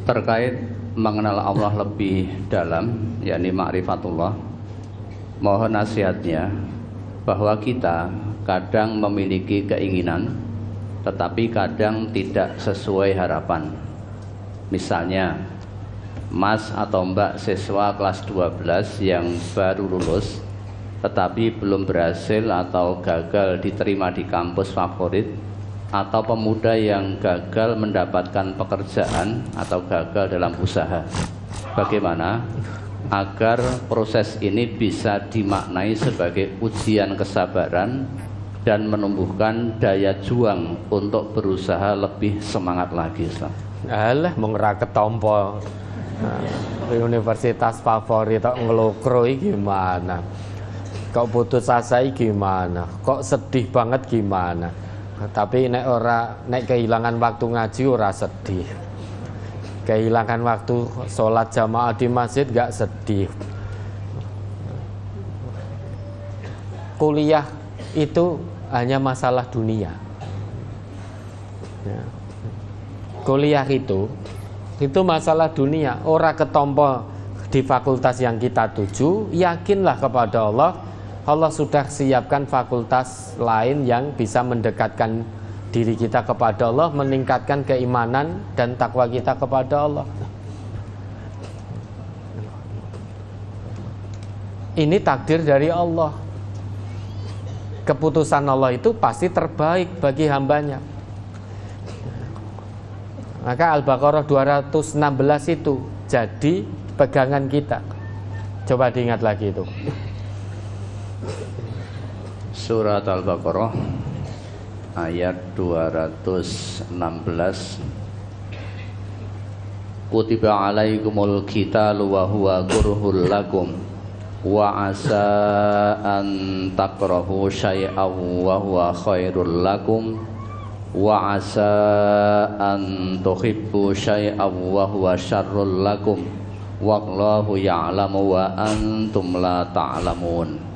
terkait mengenal Allah lebih dalam, yakni ma'rifatullah. Mohon nasihatnya bahwa kita kadang memiliki keinginan tetapi kadang tidak sesuai harapan. Misalnya Mas atau Mbak siswa kelas 12 yang baru lulus tetapi belum berhasil atau gagal diterima di kampus favorit, atau pemuda yang gagal mendapatkan pekerjaan atau gagal dalam usaha. Bagaimana agar proses ini bisa dimaknai sebagai ujian kesabaran dan menumbuhkan daya juang untuk berusaha lebih semangat lagi, Ustaz? Alah, mau ngeraket tompo universitas favorit kok ngelokro gimana? Kok putus asa gimana? Kok sedih banget gimana? Tapi nek kehilangan waktu ngaji ora sedih. Kehilangan waktu sholat jamaah di masjid gak sedih. Kuliah itu hanya masalah dunia. Kuliah itu masalah dunia. Ora ketompo di fakultas yang kita tuju, yakinlah kepada Allah. Allah sudah siapkan fakultas lain yang bisa mendekatkan diri kita kepada Allah, meningkatkan keimanan dan takwa kita kepada Allah. Ini takdir dari Allah. Keputusan Allah itu pasti terbaik bagi hambanya. Maka Al-Baqarah 216 itu jadi pegangan kita. Coba diingat lagi itu. Surat Al-Baqarah ayat 216. Kutiba alaikumul qitalu wa huwa kurhul lakum wa asa an takrahu syai'aw wa huwa khairul lakum wa asa an tuhibbu syai'aw wa huwa syarrul lakum wallahu ya'lamu wa antum la ta'lamun.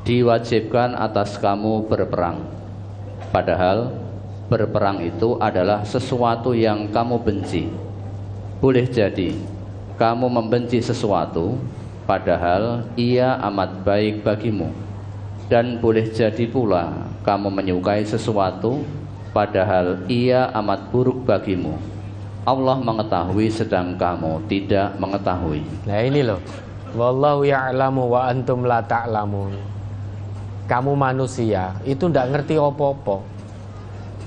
Diwajibkan atas kamu berperang, padahal berperang itu adalah sesuatu yang kamu benci. Boleh jadi kamu membenci sesuatu padahal ia amat baik bagimu, dan boleh jadi pula kamu menyukai sesuatu padahal ia amat buruk bagimu. Allah mengetahui sedang kamu tidak mengetahui. Nah ini loh, wallahu ya'lamu wa antum la ta'lamun. Kamu manusia itu tidak ngerti apa-apa,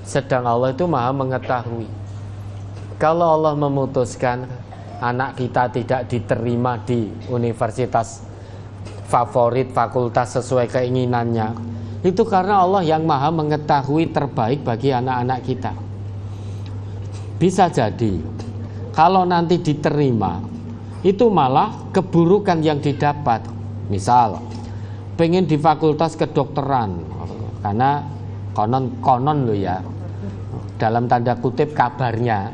sedang Allah itu maha mengetahui. Kalau Allah memutuskan anak kita tidak diterima di universitas favorit, fakultas sesuai keinginannya, itu karena Allah yang maha mengetahui terbaik bagi anak-anak kita. Bisa jadi kalau nanti diterima, itu malah keburukan yang didapat. Misal pengen di fakultas kedokteran karena konon lo ya, dalam tanda kutip kabarnya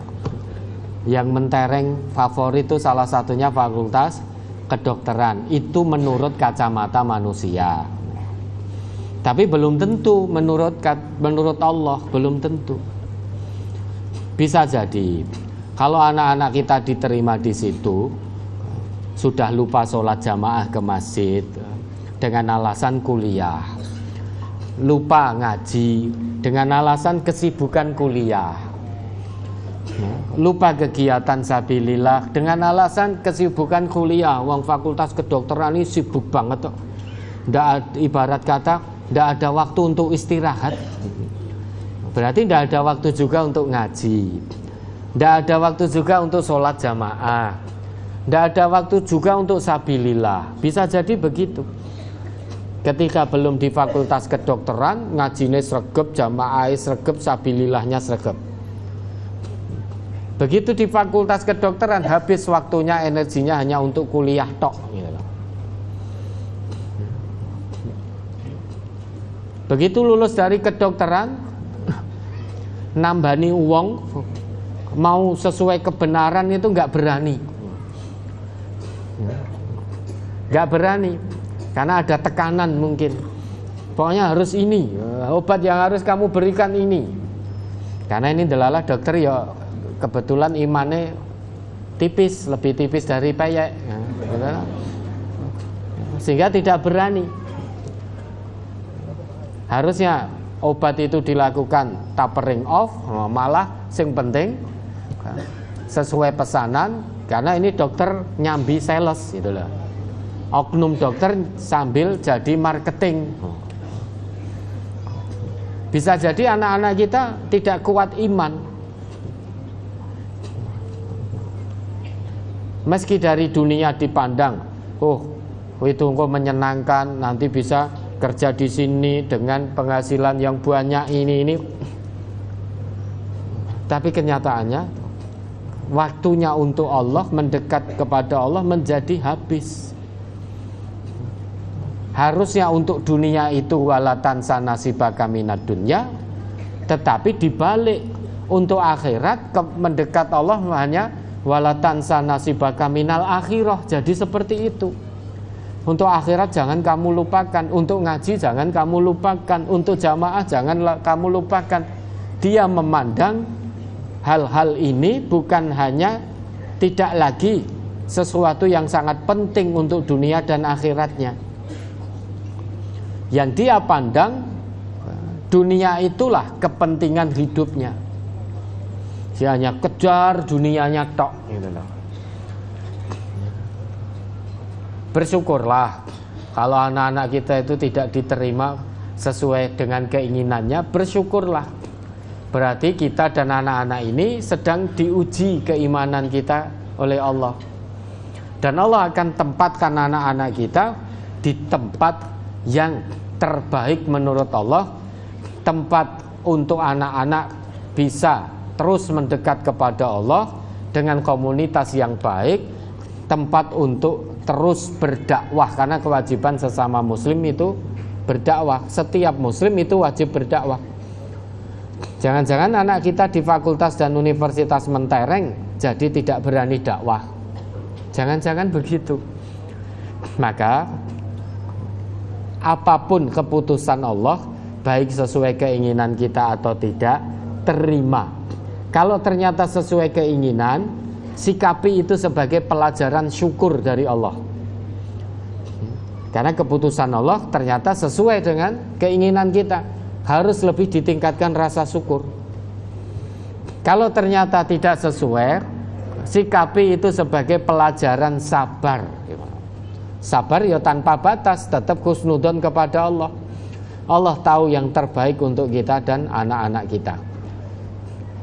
yang mentereng favorit itu salah satunya fakultas kedokteran. Itu menurut kacamata manusia, tapi belum tentu menurut Allah, belum tentu. Bisa jadi kalau anak-anak kita diterima di situ sudah lupa sholat jamaah ke masjid dengan alasan kuliah, lupa ngaji dengan alasan kesibukan kuliah, lupa kegiatan sabilillah dengan alasan kesibukan kuliah. Wong fakultas kedokteran ini sibuk banget kok. Ibarat kata ndak ada waktu untuk istirahat. Berarti ndak ada waktu juga untuk ngaji, ndak ada waktu juga untuk sholat jamaah, ndak ada waktu juga untuk sabilillah. Bisa jadi begitu. Ketika belum di fakultas kedokteran, ngajine sregep, jamaah sregep, sabilillahnya sregep. Begitu di fakultas kedokteran, habis waktunya, energinya hanya untuk kuliah tok. Begitu lulus dari kedokteran, nambani uang, mau sesuai kebenaran itu nggak berani. Nggak berani. Karena ada tekanan mungkin. Pokoknya harus ini, obat yang harus kamu berikan ini. Karena ini delalah dokter ya kebetulan imannya tipis, lebih tipis dari peyek, sehingga tidak berani. Harusnya obat itu dilakukan tapering off, malah sing penting sesuai pesanan, karena ini dokter nyambi sales gitu loh. Oknum dokter sambil jadi marketing. Bisa jadi anak-anak kita tidak kuat iman, meski dari dunia dipandang, itu kok menyenangkan, nanti bisa kerja di sini dengan penghasilan yang banyak ini. Tapi kenyataannya waktunya untuk Allah, mendekat kepada Allah menjadi habis. Harusnya untuk dunia itu walatan sanasibaka minad dunya, tetapi dibalik untuk akhirat mendekat Allah hanya walatan sanasibaka minal akhirah. Jadi seperti itu. Untuk akhirat jangan kamu lupakan, untuk ngaji jangan kamu lupakan, untuk jamaah jangan kamu lupakan. Dia memandang hal-hal ini bukan hanya tidak lagi sesuatu yang sangat penting untuk dunia dan akhiratnya. Yang dia pandang, dunia itulah kepentingan hidupnya. Dia hanya kejar dunianya tok gitu loh. Bersyukurlah kalau anak-anak kita itu tidak diterima sesuai dengan keinginannya, bersyukurlah. Berarti kita dan anak-anak ini sedang diuji keimanan kita oleh Allah. Dan Allah akan tempatkan anak-anak kita di tempat yang terbaik menurut Allah, tempat untuk anak-anak bisa terus mendekat kepada Allah dengan komunitas yang baik, tempat untuk terus berdakwah, karena kewajiban sesama muslim itu berdakwah. Setiap muslim itu wajib berdakwah. Jangan-jangan anak kita di fakultas dan universitas mentereng jadi tidak berani dakwah. Jangan-jangan begitu. Maka apapun keputusan Allah, baik sesuai keinginan kita atau tidak, terima. Kalau ternyata sesuai keinginan, sikapi itu sebagai pelajaran syukur dari Allah. Karena keputusan Allah ternyata sesuai dengan keinginan kita, harus lebih ditingkatkan rasa syukur. Kalau ternyata tidak sesuai, sikapi itu sebagai pelajaran sabar. Sabar ya tanpa batas, tetap husnudon kepada Allah. Allah tahu yang terbaik untuk kita dan anak-anak kita.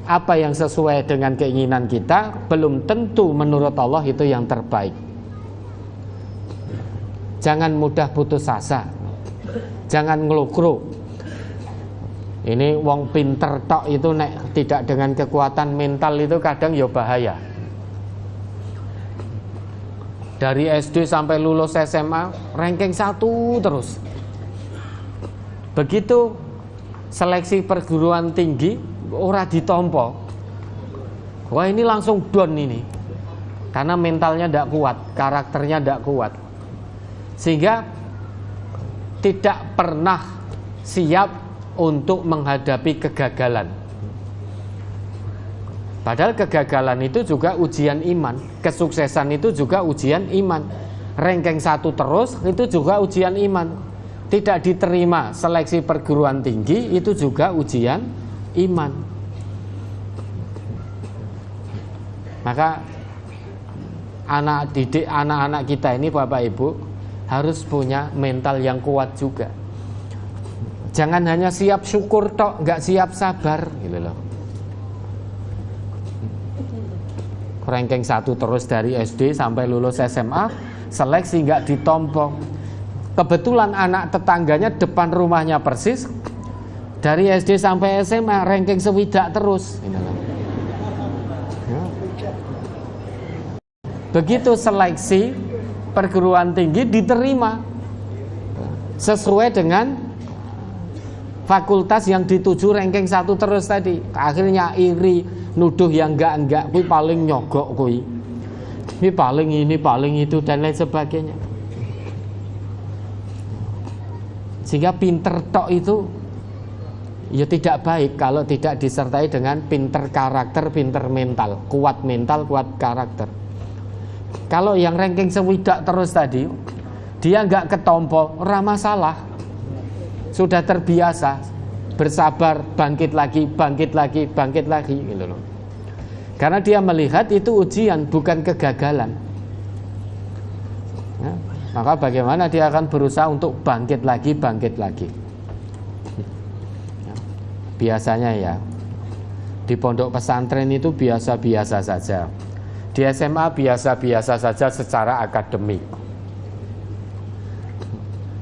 Apa yang sesuai dengan keinginan kita belum tentu menurut Allah itu yang terbaik. Jangan mudah putus asa, jangan ngelukru. Ini wong pinter tok itu nek tidak dengan kekuatan mental itu kadang ya bahaya. Dari SD sampai lulus SMA ranking 1 terus. Begitu seleksi perguruan tinggi ora ditompo, wah ini langsung down ini. Karena mentalnya tidak kuat, karakternya tidak kuat, sehingga tidak pernah siap untuk menghadapi kegagalan. Padahal kegagalan itu juga ujian iman, kesuksesan itu juga ujian iman. Ranking 1 terus itu juga ujian iman. Tidak diterima seleksi perguruan tinggi itu juga ujian iman. Maka anak didik anak-anak kita ini Bapak Ibu harus punya mental yang kuat juga. Jangan hanya siap syukur tok, nggak siap sabar gitu loh. Ranking 1 terus dari SD sampai lulus SMA, seleksi nggak ditompo. Kebetulan anak tetangganya depan rumahnya persis, dari SD sampai SMA ranking sewidak terus. Begitu seleksi perguruan tinggi diterima sesuai dengan fakultas yang dituju ranking 1 terus tadi. Akhirnya iri, nuduh yang enggak, kui paling nyogok kui, ini paling ini, paling itu dan lain sebagainya. Sehingga pinter tok itu ya tidak baik kalau tidak disertai dengan pinter karakter, pinter mental, kuat karakter. Kalau yang ranking sewidak terus tadi, dia nggak ketompo, ora masalah, sudah terbiasa, bersabar, bangkit lagi gitu loh. Karena dia melihat itu ujian, bukan kegagalan. Ya, maka bagaimana dia akan berusaha untuk bangkit lagi. Biasanya ya, di pondok pesantren itu biasa-biasa saja, di SMA biasa-biasa saja secara akademik,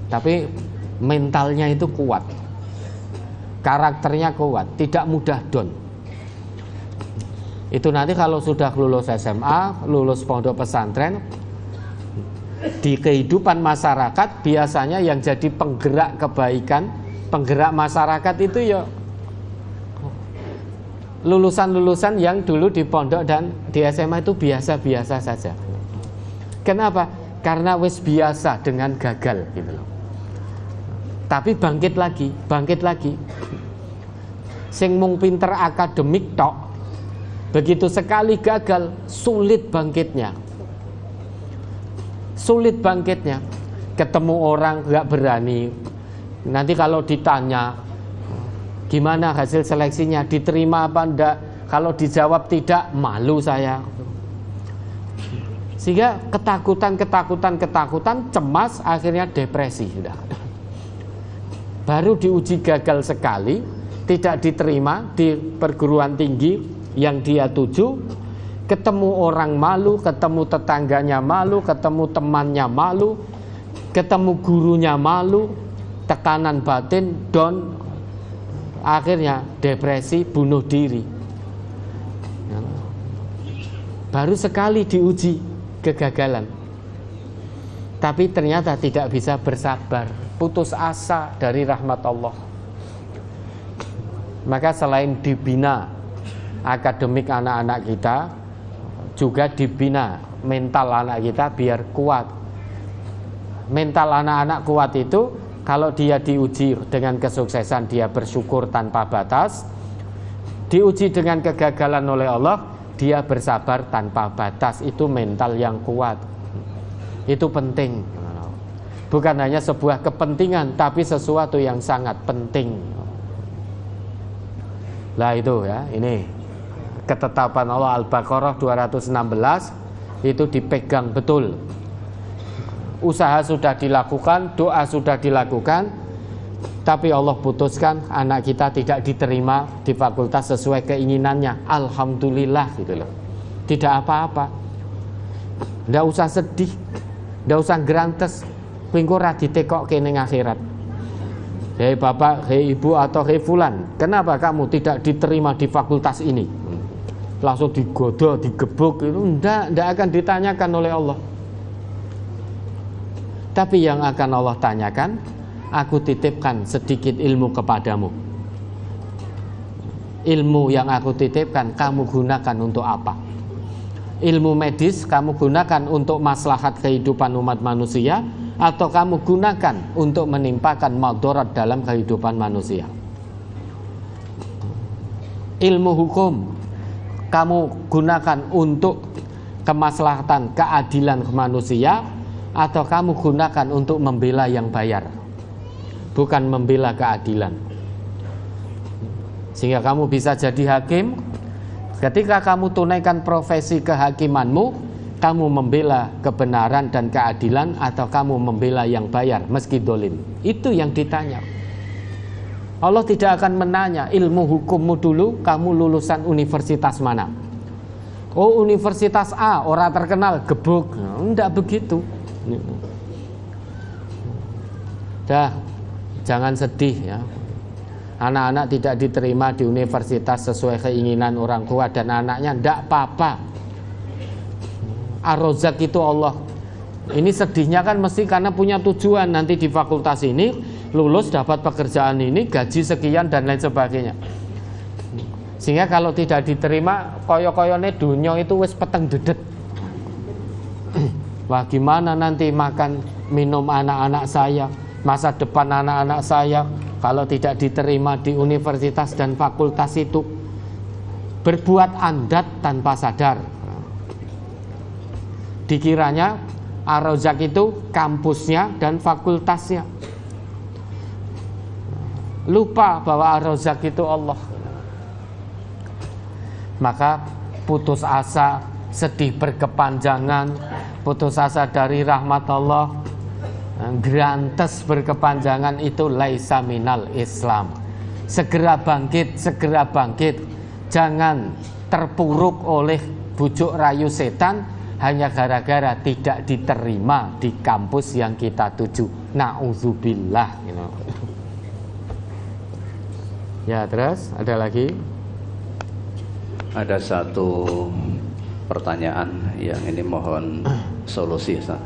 tapi mentalnya itu kuat, karakternya kuat, tidak mudah down. Itu nanti kalau sudah lulus SMA, lulus pondok pesantren, di kehidupan masyarakat biasanya yang jadi penggerak kebaikan, penggerak masyarakat itu ya lulusan-lulusan yang dulu di pondok dan di SMA itu biasa-biasa saja. Kenapa? Karena wis biasa dengan gagal gitu loh. Tapi bangkit lagi. Sing mung pinter akademik tok, begitu sekali gagal sulit bangkitnya. Ketemu orang gak berani. Nanti kalau ditanya gimana hasil seleksinya, diterima apa enggak, kalau dijawab tidak, malu saya. Sehingga ketakutan, cemas, akhirnya depresi sudah. Baru diuji gagal sekali, tidak diterima di perguruan tinggi yang dia tuju, ketemu orang malu, ketemu tetangganya malu, ketemu temannya malu, ketemu gurunya malu, tekanan batin, down, akhirnya depresi, bunuh diri. Baru sekali diuji kegagalan, tapi ternyata tidak bisa bersabar, putus asa dari rahmat Allah. Maka selain dibina akademik anak-anak kita, juga dibina mental anak kita biar kuat. Mental anak-anak kuat itu kalau dia diuji dengan kesuksesan, dia bersyukur tanpa batas. Diuji dengan kegagalan oleh Allah, dia bersabar tanpa batas. Itu mental yang kuat. Itu penting. Bukan hanya sebuah kepentingan, tapi sesuatu yang sangat penting. Lah itu ya, ini ketetapan Allah, Al-Baqarah 216 itu dipegang betul. Usaha sudah dilakukan, doa sudah dilakukan, tapi Allah putuskan anak kita tidak diterima di fakultas sesuai keinginannya. Alhamdulillah gitu loh. Tidak apa-apa. Nggak usah sedih, nggak usah gerantes. Pingko ra ditekok kene akhirat. Hei bapak, hei ibu atau hei fulan, kenapa kamu tidak diterima di fakultas ini? Langsung digoda, digebuk, itu enggak akan ditanyakan oleh Allah. Tapi yang akan Allah tanyakan, aku titipkan sedikit ilmu kepadamu. Ilmu yang aku titipkan, kamu gunakan untuk apa? Ilmu medis kamu gunakan untuk maslahat kehidupan umat manusia, atau kamu gunakan untuk menimpakan madarat dalam kehidupan manusia? Ilmu hukum kamu gunakan untuk kemaslahatan, keadilan manusia, atau kamu gunakan untuk membela yang bayar, bukan membela keadilan. Sehingga kamu bisa jadi hakim. Ketika kamu tunaikan profesi kehakimanmu, kamu membela kebenaran dan keadilan, atau kamu membela yang bayar meski dolim. Itu yang ditanya. Allah tidak akan menanya ilmu hukummu dulu, kamu lulusan universitas mana. Oh, universitas A, orang terkenal, gebuk. Enggak begitu. Dah, jangan sedih ya. Anak-anak tidak diterima di universitas sesuai keinginan orang tua dan anaknya, enggak apa-apa. Ar-Razzaq itu Allah. Ini sedihnya kan mesti karena punya tujuan, nanti di fakultas ini lulus dapat pekerjaan ini, gaji sekian dan lain sebagainya. Sehingga kalau tidak diterima, koyo-koyone dunia itu wis peteng dedet. Wah, gimana nanti makan minum anak-anak saya, masa depan anak-anak saya, kalau tidak diterima di universitas dan fakultas itu berbuat andat tanpa sadar. Dikiranya Ar-Razzaq itu kampusnya dan fakultasnya. Lupa bahwa Ar-Razzaq itu Allah. Maka putus asa, sedih berkepanjangan, putus asa dari rahmat Allah, grantes berkepanjangan, itu laisa minal Islam. Segera bangkit, segera bangkit. Jangan terpuruk oleh bujuk rayu setan hanya gara-gara tidak diterima di kampus yang kita tuju. Na'udzubillah, Ya, terus ada lagi? Ada satu pertanyaan yang ini mohon solusi, Ustaz.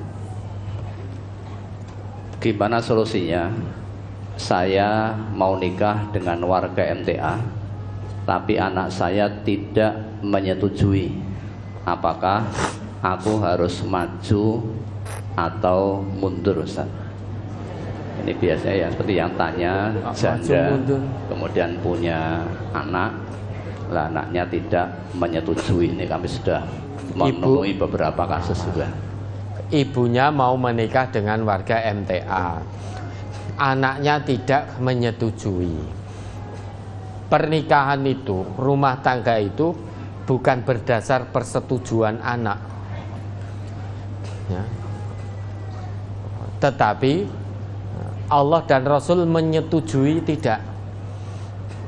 Gimana solusinya? Saya mau nikah dengan warga MTA, tapi anak saya tidak menyetujui. Apakah aku harus maju atau mundur, Ustaz? Ini biasanya ya, seperti yang tanya janda, kemudian punya anak, lah anaknya tidak menyetujui. Ini kami sudah menemui beberapa kasus juga. Ibunya mau menikah dengan warga MTA, anaknya tidak menyetujui. Pernikahan itu, rumah tangga itu bukan berdasar persetujuan anak, ya. Tetapi Allah dan Rasul menyetujui tidak.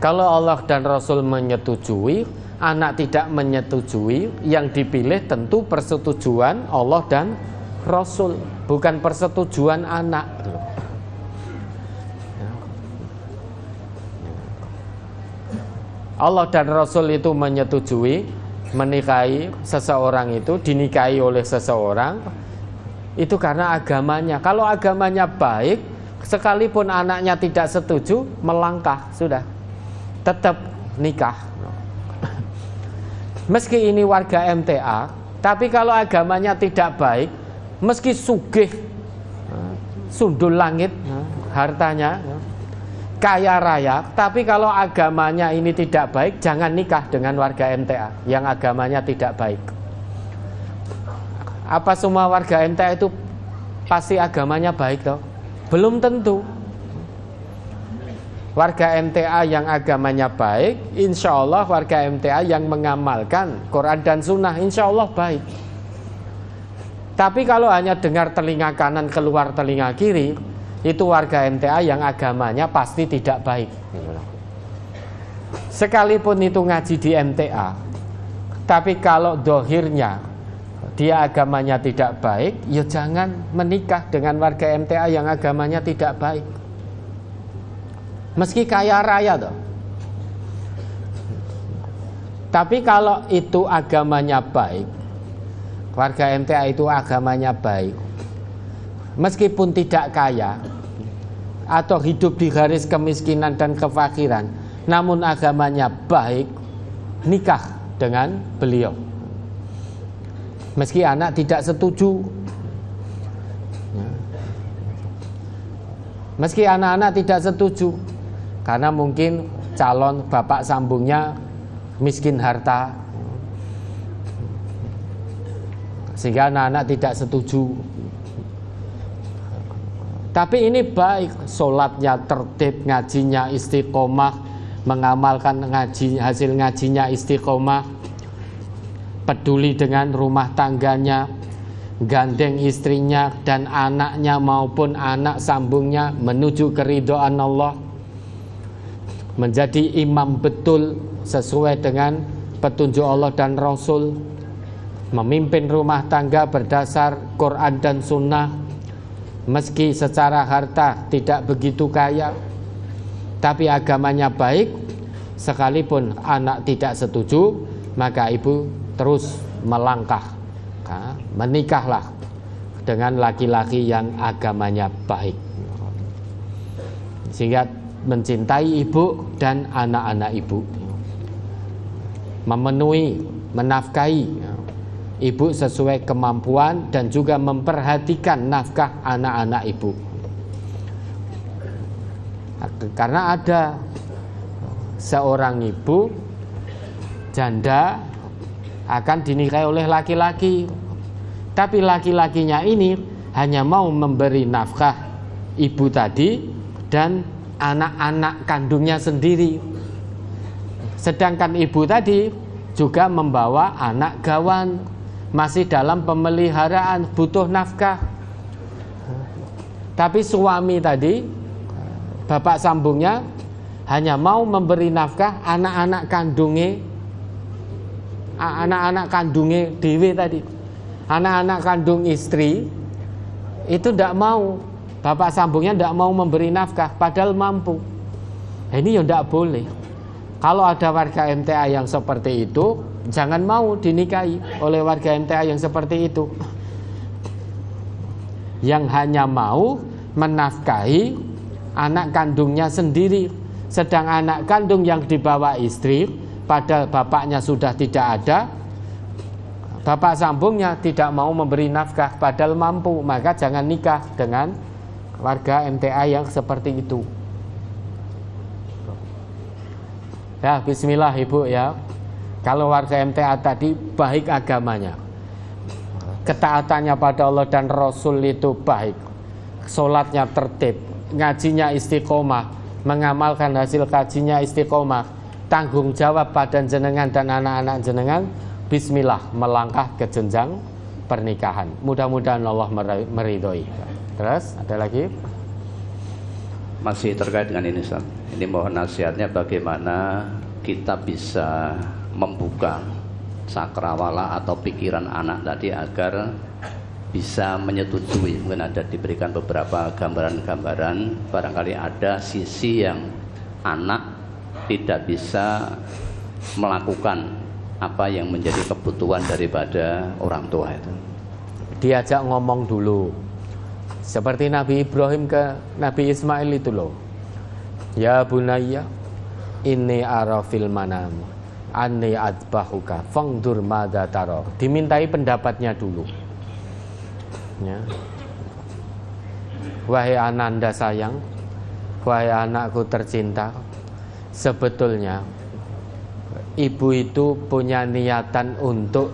Kalau Allah dan Rasul menyetujui, anak tidak menyetujui, yang dipilih tentu persetujuan Allah dan Rasul, bukan persetujuan anak. Allah dan Rasul itu menyetujui menikahi seseorang, itu dinikahi oleh seseorang itu karena agamanya. Kalau agamanya baik, sekalipun anaknya tidak setuju, melangkah, sudah tetap nikah. Meski ini warga MTA, tapi kalau agamanya tidak baik, meski sugih, sundul langit hartanya, kaya raya, tapi kalau agamanya ini tidak baik, jangan nikah dengan warga MTA yang agamanya tidak baik. Apa semua warga MTA itu pasti agamanya baik toh? Belum tentu. Warga MTA yang agamanya baik, insya Allah warga MTA yang mengamalkan Quran dan Sunnah, insya Allah baik. Tapi kalau hanya dengar telinga kanan keluar telinga kiri, itu warga MTA yang agamanya pasti tidak baik. Sekalipun itu ngaji di MTA, tapi kalau dohirnya dia agamanya tidak baik, ya jangan menikah dengan warga MTA yang agamanya tidak baik. Meski kaya raya toh. Tapi kalau itu agamanya baik, warga MTA itu agamanya baik, meskipun tidak kaya atau hidup di garis kemiskinan dan kefakiran, namun agamanya baik, nikah dengan beliau. Meski anak tidak setuju, meski anak-anak tidak setuju, karena mungkin calon bapak sambungnya miskin harta, sehingga anak-anak tidak setuju. Tapi ini baik, sholatnya tertib, ngajinya istiqomah, mengamalkan hasil ngajinya istiqomah, peduli dengan rumah tangganya, gandeng istrinya dan anaknya maupun anak sambungnya menuju keridhaan Allah, menjadi imam betul sesuai dengan petunjuk Allah dan Rasul, memimpin rumah tangga berdasar Quran dan Sunnah, meski secara harta tidak begitu kaya, tapi agamanya baik. Sekalipun anak tidak setuju, maka ibu terus melangkah, menikahlah dengan laki-laki yang agamanya baik, sehingga mencintai ibu dan anak-anak ibu, memenuhi, menafkahi ibu sesuai kemampuan, dan juga memperhatikan nafkah anak-anak ibu. Karena ada seorang ibu janda akan dinikahi oleh laki-laki, tapi laki-lakinya ini hanya mau memberi nafkah ibu tadi dan anak-anak kandungnya sendiri. Sedangkan ibu tadi juga membawa anak gawan, masih dalam pemeliharaan, butuh nafkah. Tapi suami tadi, bapak sambungnya, hanya mau memberi nafkah anak-anak kandungnya dewe tadi. Anak-anak kandung istri itu tidak mau, bapak sambungnya tidak mau memberi nafkah padahal mampu. Ini ya tidak boleh. Kalau ada warga MTA yang seperti itu, jangan mau dinikahi oleh warga MTA yang seperti itu, yang hanya mau menafkahi anak kandungnya sendiri. Sedang anak kandung yang dibawa istri, padahal bapaknya sudah tidak ada, bapak sambungnya tidak mau memberi nafkah padahal mampu, maka jangan nikah dengan warga MTA yang seperti itu. Ya, bismillah ibu ya. Kalau warga MTA tadi baik agamanya, ketaatannya pada Allah dan Rasul itu baik, sholatnya tertib, ngajinya istiqomah, mengamalkan hasil kajinya istiqomah, tanggung jawab pada jenengan dan anak-anak jenengan, bismillah melangkah ke jenjang pernikahan. Mudah-mudahan Allah meridhoi. Terus ada lagi? Masih terkait dengan ini, Ustaz. Ini mohon nasihatnya bagaimana kita bisa membuka cakrawala atau pikiran anak tadi agar bisa menyetujui. Mungkin ada diberikan beberapa gambaran-gambaran, barangkali ada sisi yang anak tidak bisa melakukan apa yang menjadi kebutuhan daripada orang tua itu. Diajak ngomong dulu, seperti Nabi Ibrahim ke Nabi Ismail itu loh. Ya bunayya, inni ara fil manam anni adbahuka fangdur madza tara. Dimintai pendapatnya dulu. Ya. Wahai ananda sayang, wahai anakku tercinta, sebetulnya ibu itu punya niatan untuk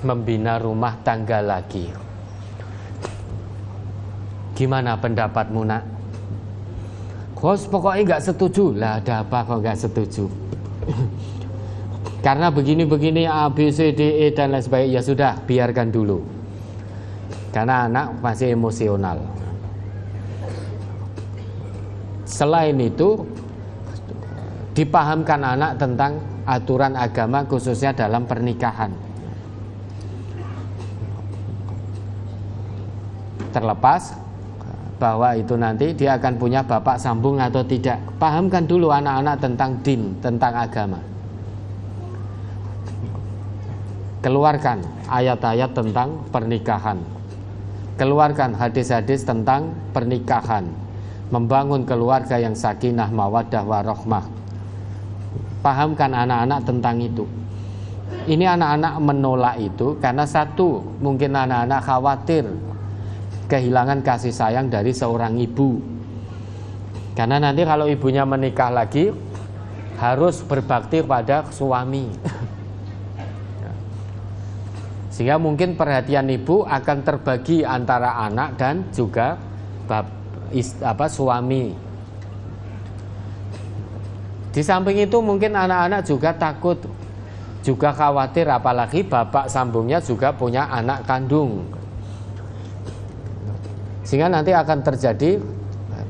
membina rumah tangga lagi. Gimana pendapatmu nak? Bos pokoknya nggak setuju. Lah ada apa kok nggak setuju? Karena begini-begini A, B, C, D, E dan lain sebagainya. Ya sudah, biarkan dulu. Karena anak masih emosional. Selain itu, dipahamkan anak tentang aturan agama khususnya dalam pernikahan. Terlepas bahwa itu nanti dia akan punya bapak sambung atau tidak, pahamkan dulu anak-anak tentang din, tentang agama. Keluarkan ayat-ayat tentang pernikahan, keluarkan hadis-hadis tentang pernikahan, membangun keluarga yang sakinah, mawaddah, warahmah. Pahamkan anak-anak tentang itu. Ini anak-anak menolak itu karena satu, mungkin anak-anak khawatir kehilangan kasih sayang dari seorang ibu. Karena nanti kalau ibunya menikah lagi harus berbakti pada suami. Sehingga mungkin perhatian ibu akan terbagi antara anak dan juga suami. Di samping itu mungkin anak-anak juga takut, juga khawatir, apalagi bapak sambungnya juga punya anak kandung. Sehingga nanti akan terjadi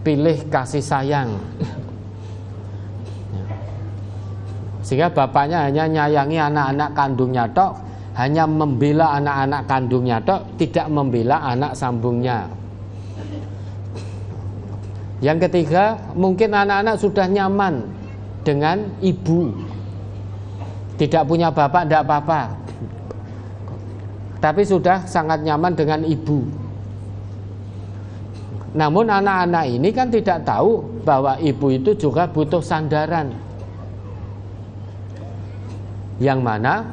pilih kasih sayang. Sehingga bapaknya hanya nyayangi anak-anak kandungnya tok, hanya membela anak-anak kandungnya tok, tidak membela anak sambungnya. Yang ketiga, mungkin anak-anak sudah nyaman dengan ibu, tidak punya bapak, tidak apa-apa, tapi sudah sangat nyaman dengan ibu. Namun anak-anak ini kan tidak tahu bahwa ibu itu juga butuh sandaran, yang mana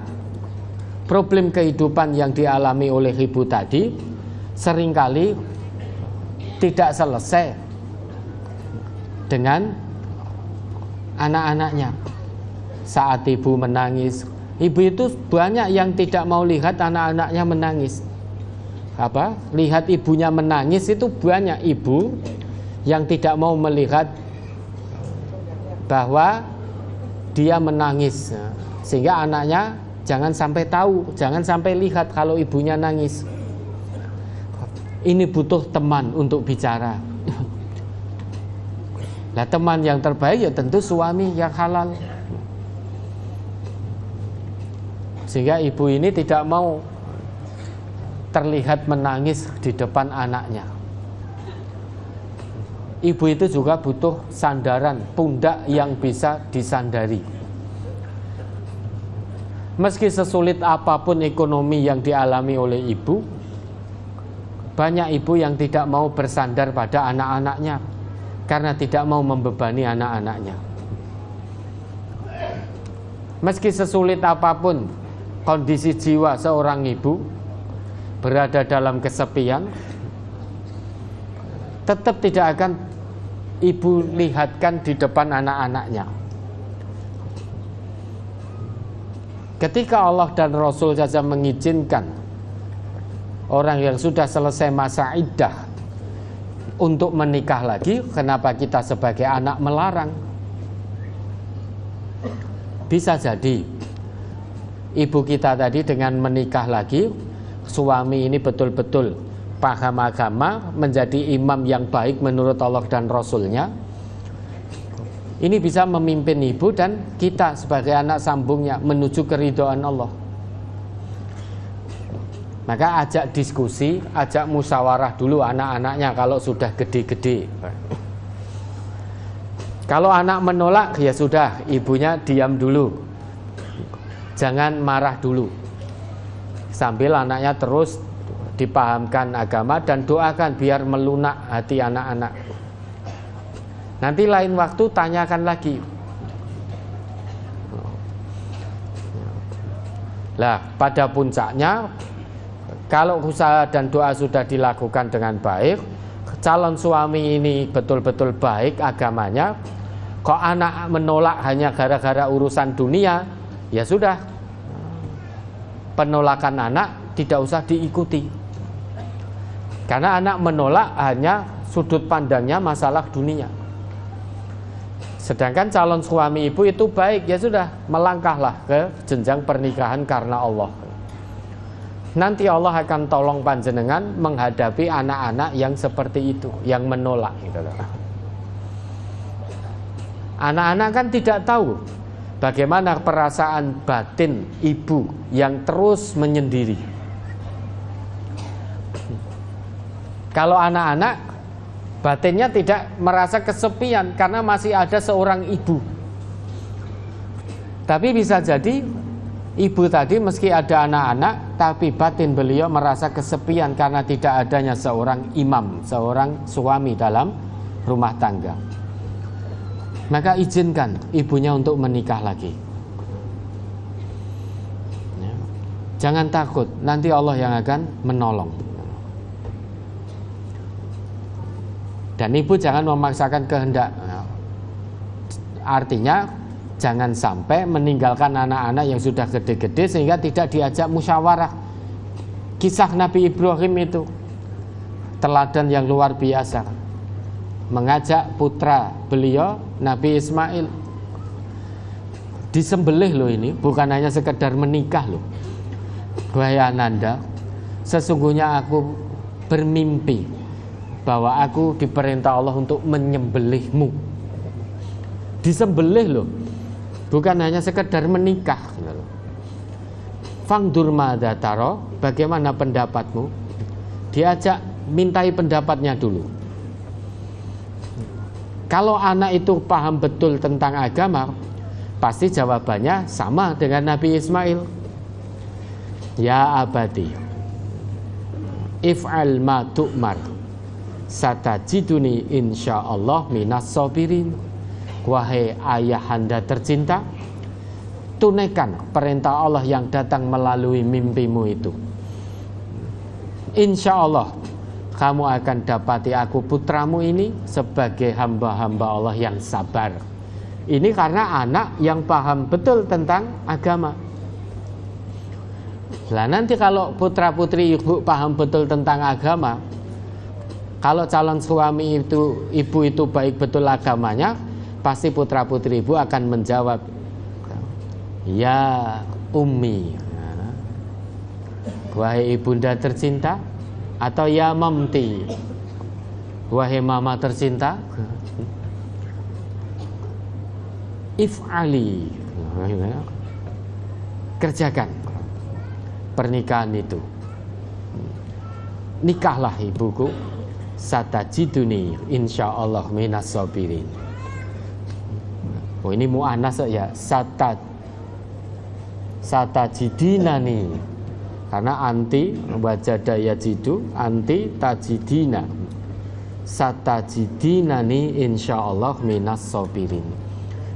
problem kehidupan yang dialami oleh ibu tadi seringkali tidak selesai dengan anak-anaknya. Saat ibu menangis, ibu itu banyak yang tidak mau lihat anak-anaknya menangis. Lihat ibunya menangis itu banyak ibu yang tidak mau melihat bahwa dia menangis, sehingga anaknya jangan sampai tahu, jangan sampai lihat kalau ibunya nangis. Ini butuh teman untuk bicara. Nah, teman yang terbaik ya tentu suami yang halal. Sehingga ibu ini tidak mau terlihat menangis di depan anaknya. Ibu itu juga butuh sandaran, pundak yang bisa disandari. Meski sesulit apapun ekonomi yang dialami oleh ibu, banyak ibu yang tidak mau bersandar pada anak-anaknya karena tidak mau membebani anak-anaknya. Meski sesulit apapun kondisi jiwa seorang ibu berada dalam kesepian, tetap tidak akan ibu lihatkan di depan anak-anaknya. Ketika Allah dan Rasul saja mengizinkan orang yang sudah selesai masa iddah untuk menikah lagi, kenapa kita sebagai anak melarang? Bisa jadi ibu kita tadi dengan menikah lagi, suami ini betul-betul paham agama, menjadi imam yang baik menurut Allah dan Rasulnya. Ini bisa memimpin ibu dan kita sebagai anak sambungnya menuju keridhaan Allah. Maka ajak diskusi, ajak musyawarah dulu anak-anaknya kalau sudah gede-gede. Kalau anak menolak, ya sudah, ibunya diam dulu, jangan marah dulu, sambil anaknya terus dipahamkan agama dan doakan biar melunak hati anak-anak. Nanti lain waktu tanyakan lagi. Lah, pada puncaknya, kalau usaha dan doa sudah dilakukan dengan baik, calon suami ini betul-betul baik agamanya, kok anak menolak hanya gara-gara urusan dunia, ya sudah, penolakan anak tidak usah diikuti. Karena anak menolak hanya sudut pandangnya masalah dunia. Sedangkan calon suami ibu itu baik, ya sudah, melangkahlah ke jenjang pernikahan karena Allah. Nanti Allah akan tolong panjenengan menghadapi anak-anak yang seperti itu, yang menolak. Anak-anak kan tidak tahu bagaimana perasaan batin ibu yang terus menyendiri. Kalau anak-anak batinnya tidak merasa kesepian karena masih ada seorang ibu. Tapi bisa jadi ibu tadi meski ada anak-anak, tapi batin beliau merasa kesepian karena tidak adanya seorang imam, seorang suami dalam rumah tangga. Maka izinkan ibunya untuk menikah lagi. Jangan takut, nanti Allah yang akan menolong. Dan ibu jangan memaksakan kehendak. Artinya jangan sampai meninggalkan anak-anak yang sudah gede-gede sehingga tidak diajak musyawarah. Kisah Nabi Ibrahim itu teladan yang luar biasa. Mengajak putra beliau Nabi Ismail disembelih loh, ini bukan hanya sekedar menikah loh. Wahai Ananda, sesungguhnya aku bermimpi bahwa aku diperintah Allah untuk menyembelihmu. Disembelih loh, bukan hanya sekedar menikah. Fangdur madza taro, bagaimana pendapatmu? Diajak mintai pendapatnya dulu. Kalau anak itu paham betul tentang agama, pasti jawabannya sama dengan Nabi Ismail. Ya abadi, if'al ma tu'mar, satajiduni insyaallah minas sabirin. Wahai ayahanda tercinta, tunaikan perintah Allah yang datang melalui mimpimu itu. Insyaallah kamu akan dapati aku putramu ini sebagai hamba-hamba Allah yang sabar. Ini karena anak yang paham betul tentang agama. Lah nanti kalau putra putri ibu paham betul tentang agama, kalau calon suami itu, ibu itu baik betul agamanya, pasti putra putri ibu akan menjawab, ya ummi, wahai ibunda tercinta, atau ya mamti, wahai mama tercinta, if'ali, kerjakan pernikahan itu, nikahlah ibuku, satajiduni insyaallah minas sabirin. Oh ini mu'anas ya, satajidinani, karena anti wajada yajidu, anti tajidina, satajidinani insyaallah minas sabirin.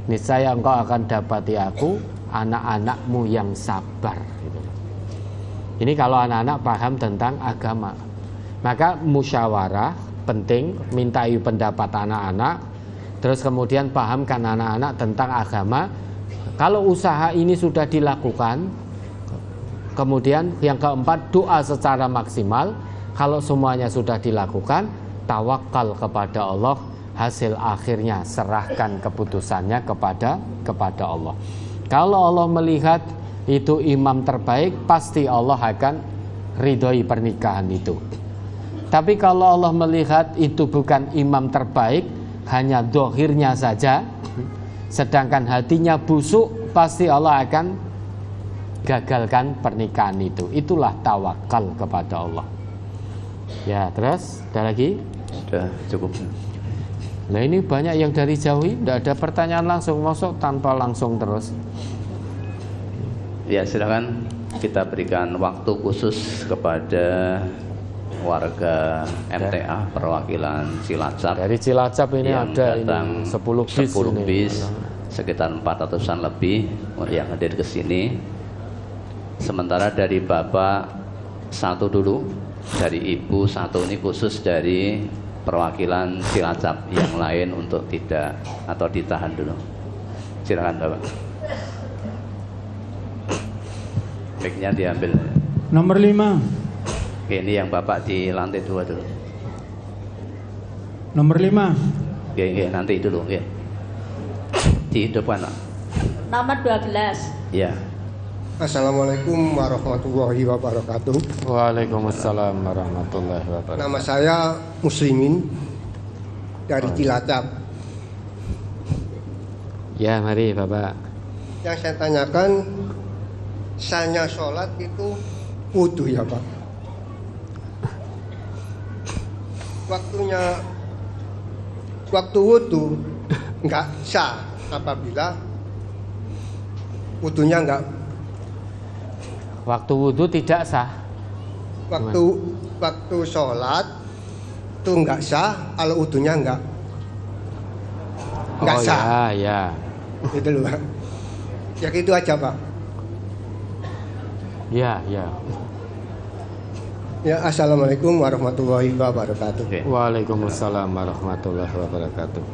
Niscaya engkau akan dapati aku anak-anakmu yang sabar. Ini kalau anak-anak paham tentang agama. Maka musyawarah penting, mintai pendapat anak-anak, terus kemudian pahamkan anak-anak tentang agama. Kalau usaha ini sudah dilakukan, kemudian yang keempat, doa secara maksimal. Kalau semuanya sudah dilakukan, tawakal kepada Allah, hasil akhirnya serahkan keputusannya kepada Allah. Kalau Allah melihat itu imam terbaik, pasti Allah akan ridhoi pernikahan itu. Tapi kalau Allah melihat itu bukan imam terbaik, hanya dohirnya saja, sedangkan hatinya busuk, pasti Allah akan gagalkan pernikahan itu. Itulah tawakal kepada Allah. Ya, terus ada lagi? Sudah cukup. Nah ini banyak yang dari jauh, tidak ada pertanyaan langsung, masuk tanpa langsung terus. Ya silakan, kita berikan waktu khusus kepada warga MTA perwakilan Cilacap. Dari Cilacap ini yang ada datang ini 10 bis, sekitar 400-an lebih yang hadir ke sini. Sementara dari Bapak satu dulu, dari Ibu satu, ini khusus dari perwakilan Cilacap, yang lain untuk tidak atau ditahan dulu. Silakan Bapak. Mic-nya diambil. Nomor 5. Oke, ini yang Bapak di lantai 2 dulu. Nomor 5. Oke, nanti dulu, oke. Di depan, Pak. Nomor 12. Ya. Assalamualaikum warahmatullahi wabarakatuh. Waalaikumsalam warahmatullahi wabarakatuh. Nama saya Muslimin dari Cilacap. Ya, mari Bapak. Yang saya tanyakan, sahnya sholat itu wudu ya Pak? Waktu wudu nggak sah apabila wudunya nggak. Waktu wudu tidak sah. Waktu sholat itu nggak sah kalau wudunya nggak sah. Ya. Itu loh Pak. Ya gitu aja Pak. Ya. Ya, assalamualaikum warahmatullahi wabarakatuh. Oke. Waalaikumsalam warahmatullahi wabarakatuh.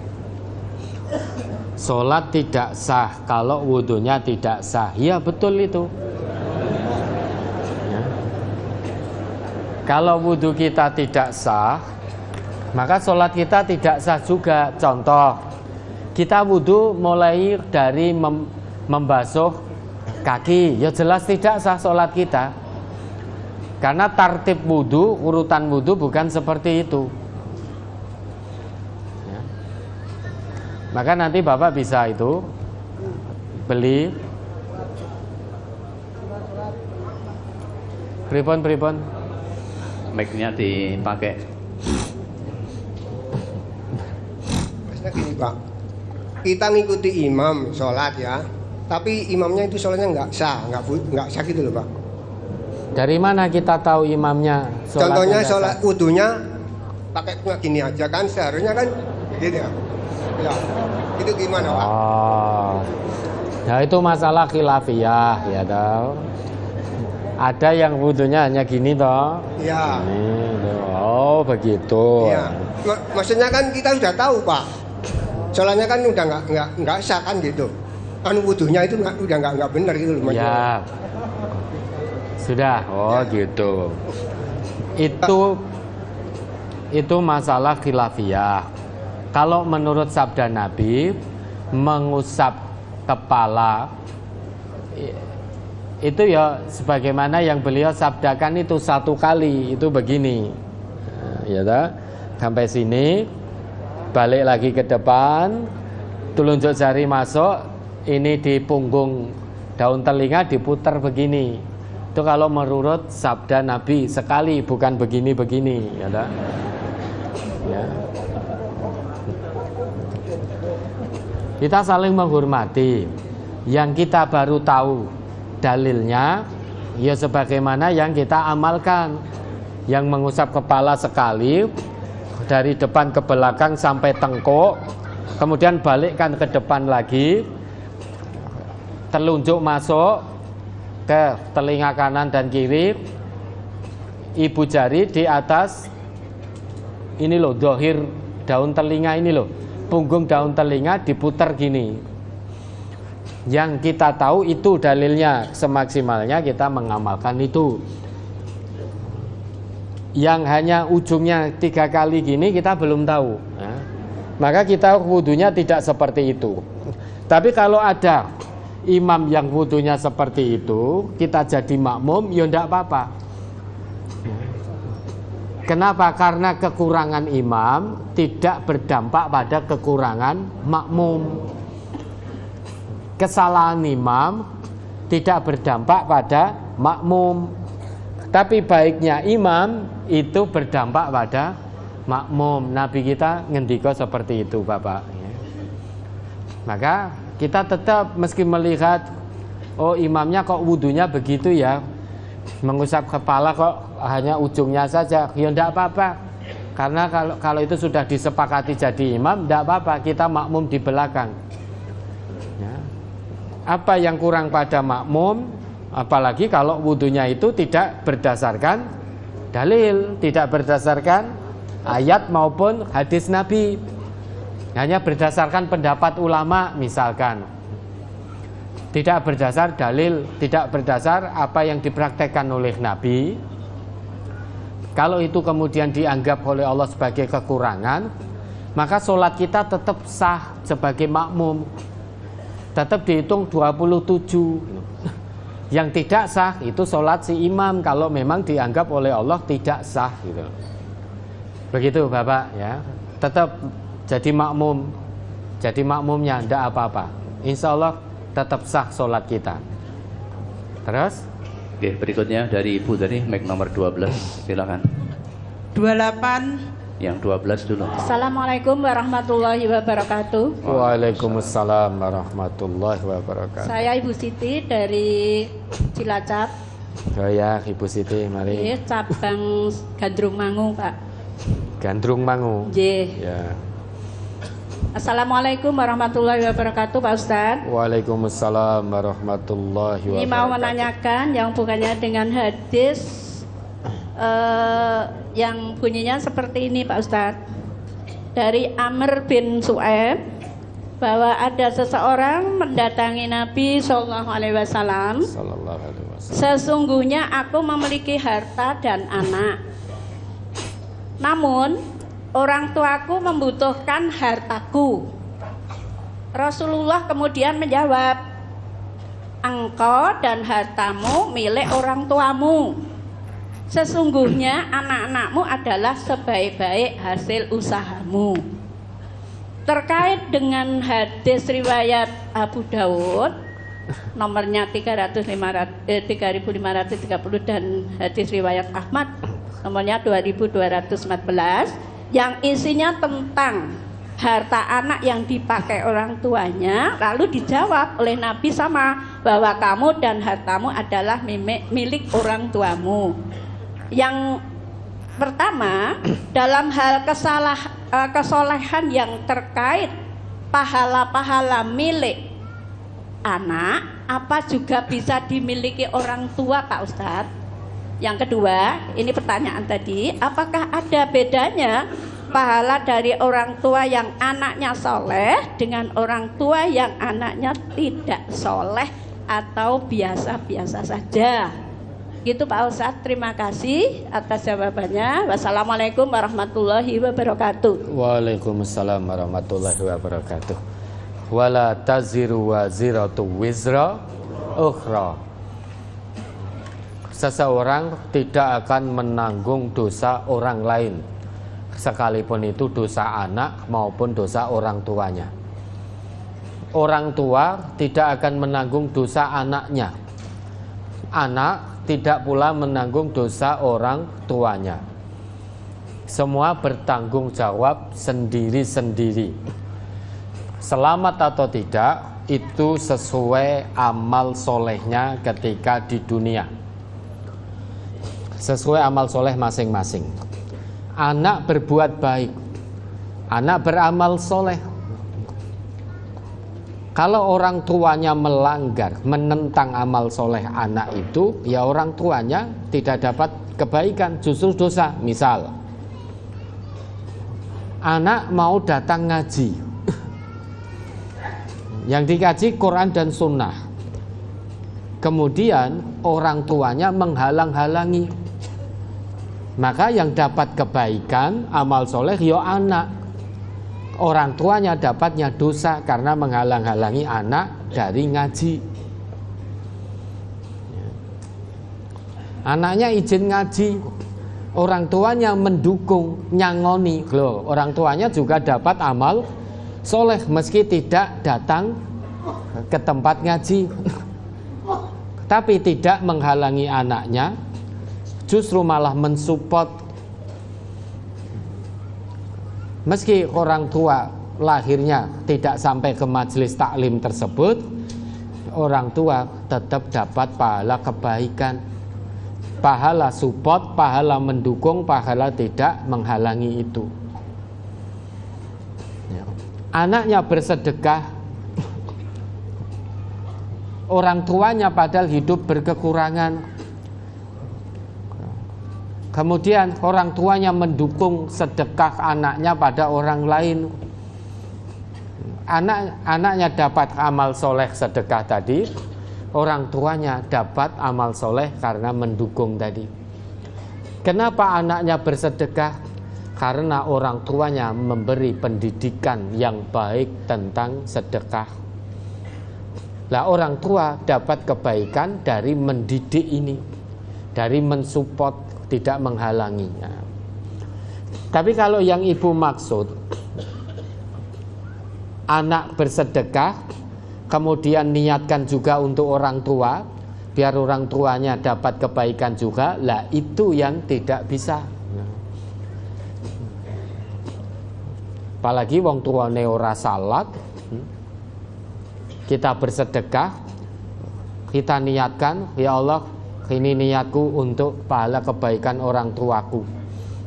Sholat tidak sah kalau wudunya tidak sah. Ya betul itu. Ya. Kalau wudu kita tidak sah, maka sholat kita tidak sah juga. Contoh, kita wudu mulai dari membasuh kaki, ya jelas tidak sah sholat kita. Karena tartib wudu, urutan wudu bukan seperti itu ya. Maka nanti Bapak bisa itu beli pripon. Mic-nya dipakai. Maksudnya gini Pak, kita ngikuti imam sholat ya, tapi imamnya itu sholatnya nggak sah gitu loh Pak. Dari mana kita tahu imamnya sholat? Contohnya sholat wudunya pakai gini aja kan, seharusnya kan gitu ya. Ya, itu gimana Pak? Oh, ya itu masalah khilafiyah ya tahu. Ada yang wudhunya hanya gini toh. Ya. Oh begitu. Ya. Maksudnya kan kita sudah tahu Pak. Soalnya kan udah nggak sah kan gitu. Anu wudhunya itu udah nggak benar gitu loh. Ya. Sudah. Oh gitu. Itu masalah khilafiyah. Kalau menurut sabda Nabi, mengusap kepala itu ya sebagaimana yang beliau sabdakan itu satu kali, itu begini. Ya dah. Sampai sini, balik lagi ke depan, telunjuk jari masuk, ini di punggung daun telinga diputar begini. Itu kalau menurut sabda Nabi sekali, bukan begini-begini, ya dah. Ya. Kita saling menghormati. Yang kita baru tahu dalilnya, ya sebagaimana yang kita amalkan. Yang mengusap kepala sekali, dari depan ke belakang sampai tengkuk, kemudian balikkan ke depan lagi, telunjuk masuk ke telinga kanan dan kiri, ibu jari di atas ini loh, dohir daun telinga ini loh, punggung daun telinga diputar gini. Yang kita tahu itu dalilnya, semaksimalnya kita mengamalkan itu. Yang hanya ujungnya 3 kali gini kita belum tahu, nah, maka kita wudunya tidak seperti itu. Tapi kalau ada imam yang wudunya seperti itu, kita jadi makmum, ya enggak apa-apa. Kenapa? Karena kekurangan imam tidak berdampak pada kekurangan makmum. Kesalahan imam tidak berdampak pada makmum. Tapi baiknya imam itu berdampak pada makmum. Nabi kita ngendika seperti itu, Bapak. Maka kita tetap meski melihat, oh imamnya kok wudunya begitu ya, mengusap kepala kok hanya ujungnya saja, ya enggak apa-apa. Karena kalau itu sudah disepakati jadi imam, enggak apa-apa, kita makmum di belakang. Ya. Apa yang kurang pada makmum, apalagi kalau wudunya itu tidak berdasarkan dalil, tidak berdasarkan ayat maupun hadis Nabi, hanya berdasarkan pendapat ulama misalkan, tidak berdasar dalil, tidak berdasar apa yang dipraktekkan oleh Nabi. Kalau itu kemudian dianggap oleh Allah sebagai kekurangan, maka sholat kita tetap sah sebagai makmum, tetap dihitung 27. Yang tidak sah itu sholat si imam, kalau memang dianggap oleh Allah tidak sah gitu. Begitu Bapak ya. Tetap jadi makmum, jadi makmumnya tidak apa-apa. Insya Allah tetap sah sholat kita. Terus? Oke, berikutnya dari Ibu tadi, mic nomor 12, silakan. 28. Yang 12 dulu. Assalamualaikum warahmatullahi wabarakatuh. Waalaikumsalam warahmatullahi wabarakatuh. Saya Ibu Siti dari Cilacap. Oh ya, Ibu Siti, mari. Cabang Gandrung Mangu, Pak. Gandrung Mangu. Ya. Assalamualaikum warahmatullahi wabarakatuh, Pak Ustadz. Waalaikumsalam warahmatullahi wabarakatuh. Ini mau menanyakan yang bukannya dengan hadis yang bunyinya seperti ini, Pak Ustadz. Dari Amr bin Su'aib, bahwa ada seseorang mendatangi Nabi Sallallahu Alaihi Wasallam. Sesungguhnya aku memiliki harta dan anak, namun orang tuaku membutuhkan hartaku. Rasulullah kemudian menjawab, engkau dan hartamu milik orang tuamu. Sesungguhnya anak-anakmu adalah sebaik-baik hasil usahamu. Terkait dengan hadis riwayat Abu Dawud nomornya 3530 dan hadis riwayat Ahmad nomornya 2214 yang isinya tentang harta anak yang dipakai orang tuanya, lalu dijawab oleh Nabi sama, bahwa kamu dan hartamu adalah milik orang tuamu. Yang pertama, dalam hal kesolehan yang terkait pahala-pahala milik anak, apa juga bisa dimiliki orang tua, Pak Ustadz? Yang kedua, ini pertanyaan tadi, apakah ada bedanya pahala dari orang tua yang anaknya soleh dengan orang tua yang anaknya tidak soleh atau biasa-biasa saja? Gitu Pak Ustadz, terima kasih atas jawabannya. Wassalamualaikum warahmatullahi wabarakatuh. Waalaikumsalam warahmatullahi wabarakatuh. Wala taziru waziratu wizra ukhra. Seseorang tidak akan menanggung dosa orang lain, sekalipun itu dosa anak maupun dosa orang tuanya. Orang tua tidak akan menanggung dosa anaknya. Anak tidak pula menanggung dosa orang tuanya. Semua bertanggung jawab sendiri-sendiri. Selamat atau tidak, itu sesuai amal solehnya ketika di dunia. Sesuai amal soleh masing-masing. Anak berbuat baik, anak beramal soleh. Kalau orang tuanya melanggar, menentang amal soleh anak itu, ya orang tuanya tidak dapat kebaikan, justru dosa. Misal, anak mau datang ngaji, yang dikaji Quran dan Sunnah, kemudian orang tuanya menghalang-halangi, maka yang dapat kebaikan amal soleh yo anak. Orang tuanya dapatnya dosa karena menghalang-halangi anak dari ngaji. Anaknya izin ngaji, orang tuanya mendukung, nyangoni, loh, orang tuanya juga dapat amal soleh meski tidak datang ke tempat ngaji. Tapi tidak menghalangi anaknya, justru malah mensupport. Meski orang tua lahirnya tidak sampai ke majelis taklim tersebut, orang tua tetap dapat pahala kebaikan, pahala support, pahala mendukung, pahala tidak menghalangi itu. Anaknya bersedekah, orang tuanya padahal hidup berkekurangan, kemudian orang tuanya mendukung sedekah anaknya pada orang lain. Anaknya dapat amal soleh sedekah tadi, orang tuanya dapat amal soleh karena mendukung tadi. Kenapa anaknya bersedekah? Karena orang tuanya memberi pendidikan yang baik tentang sedekah. Lah orang tua dapat kebaikan dari mendidik ini, dari mensupport, tidak menghalanginya. Tapi kalau yang ibu maksud, anak bersedekah kemudian niatkan juga untuk orang tua biar orang tuanya dapat kebaikan juga, lah itu yang tidak bisa. Apalagi wong tuane ora salat, kita bersedekah, kita niatkan, ya Allah, ini niatku untuk pahala kebaikan orang tuaku.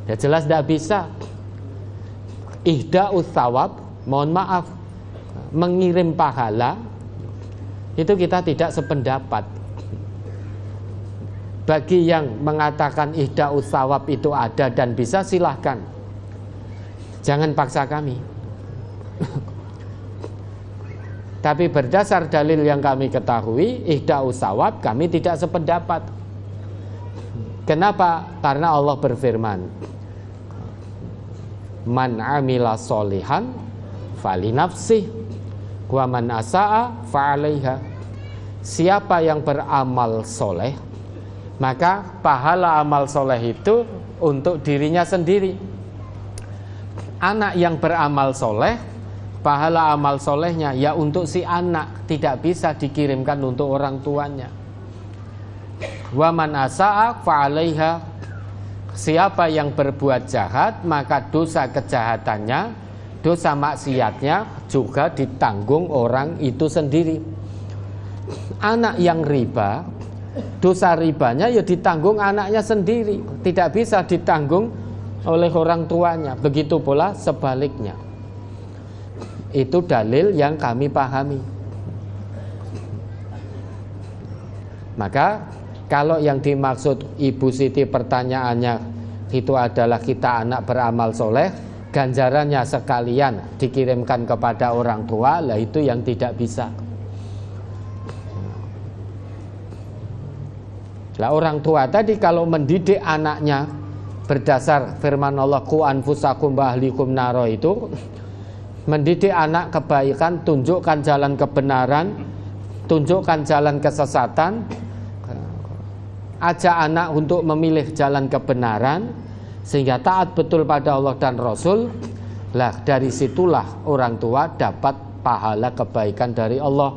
Ya jelas tidak bisa. Ihda'us thawab, mohon maaf, mengirim pahala, itu kita tidak sependapat. Bagi yang mengatakan ihda'us thawab itu ada dan bisa, silahkan. Jangan paksa kami. Tapi berdasar dalil yang kami ketahui, ihda'us thawab, kami tidak sependapat. Kenapa? Karena Allah berfirman, man amila solihan fali nafsih wa man asa'a fa'alaiha. Siapa yang beramal soleh, maka pahala amal soleh itu untuk dirinya sendiri. Anak yang beramal soleh, pahala amal solehnya ya untuk si anak, tidak bisa dikirimkan untuk orang tuanya. Wa man asa'a fa'alaiha. Siapa yang berbuat jahat, maka dosa kejahatannya, dosa maksiatnya juga ditanggung orang itu sendiri. Anak yang riba, dosa ribanya ya ditanggung anaknya sendiri, tidak bisa ditanggung oleh orang tuanya. Begitu pula sebaliknya. Itu dalil yang kami pahami. Maka kalau yang dimaksud Ibu Siti pertanyaannya itu adalah kita anak beramal soleh, ganjarannya sekalian dikirimkan kepada orang tua, lah itu yang tidak bisa. Lah orang tua tadi kalau mendidik anaknya berdasar firman Allah qu anfusakum wa ahlikum naro, itu mendidik anak kebaikan, tunjukkan jalan kebenaran, tunjukkan jalan kesesatan, ajak anak untuk memilih jalan kebenaran sehingga taat betul pada Allah dan Rasul. Lah dari situlah orang tua dapat pahala kebaikan dari Allah,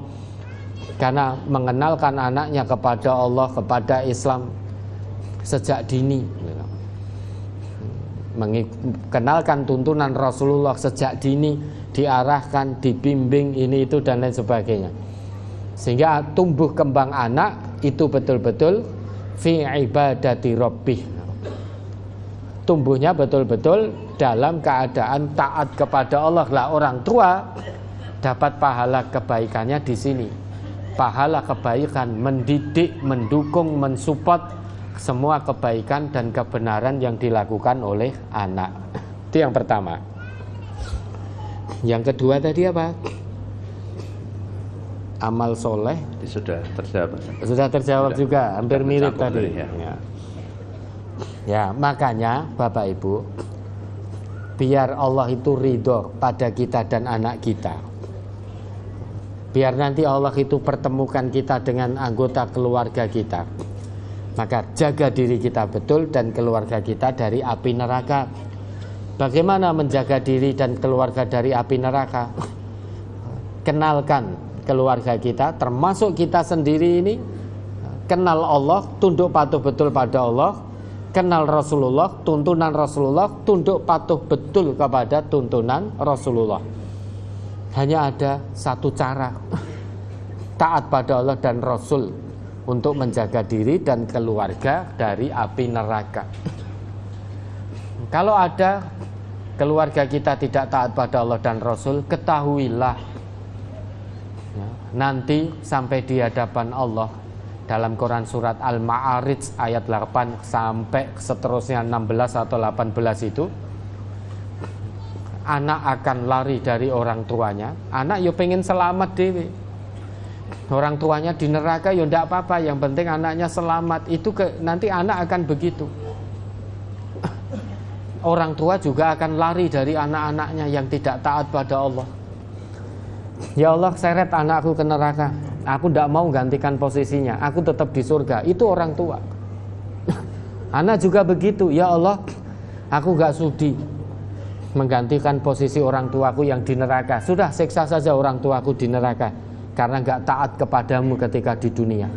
karena mengenalkan anaknya kepada Allah, kepada Islam sejak dini, mengenalkan tuntunan Rasulullah sejak dini, diarahkan, dibimbing ini itu dan lain sebagainya, sehingga tumbuh kembang anak itu betul-betul fi ibadati rabbih, tumbuhnya betul-betul dalam keadaan taat kepada Allah. Lah orang tua dapat pahala kebaikannya di sini. Pahala kebaikan mendidik, mendukung, mensupport semua kebaikan dan kebenaran yang dilakukan oleh anak. Itu yang pertama. Yang kedua tadi apa? Amal soleh Sudah terjawab. sudah terjawab juga, hampir mirip tadi. Ya. Ya, makanya Bapak Ibu, biar Allah itu ridho pada kita dan anak kita, biar nanti Allah itu pertemukan kita dengan anggota keluarga kita, maka jaga diri kita betul dan keluarga kita dari api neraka. Bagaimana menjaga diri dan keluarga dari api neraka? Kenalkan keluarga kita, termasuk kita sendiri ini, kenal Allah, tunduk patuh betul pada Allah, kenal Rasulullah, tuntunan Rasulullah, tunduk patuh betul kepada tuntunan Rasulullah. Hanya ada satu cara, taat pada Allah dan Rasul untuk menjaga diri dan keluarga dari api neraka. Kalau ada keluarga kita tidak taat pada Allah dan Rasul, ketahuilah nanti sampai di hadapan Allah, dalam Quran surat Al-Ma'arij ayat 8 sampai seterusnya 16 atau 18 itu, anak akan lari dari orang tuanya. Anak yo pengen selamat dewe, orang tuanya di neraka yo ndak apa-apa, yang penting anaknya selamat. Itu nanti anak akan begitu. Orang tua juga akan lari dari anak-anaknya yang tidak taat pada Allah. Ya Allah, seret anakku ke neraka, aku tidak mau gantikan posisinya, aku tetap di surga. Itu orang tua. Anak juga begitu. Ya Allah, aku gak sudi menggantikan posisi orang tuaku yang di neraka. Sudah, siksa saja orang tuaku di neraka karena gak taat kepadamu ketika di dunia.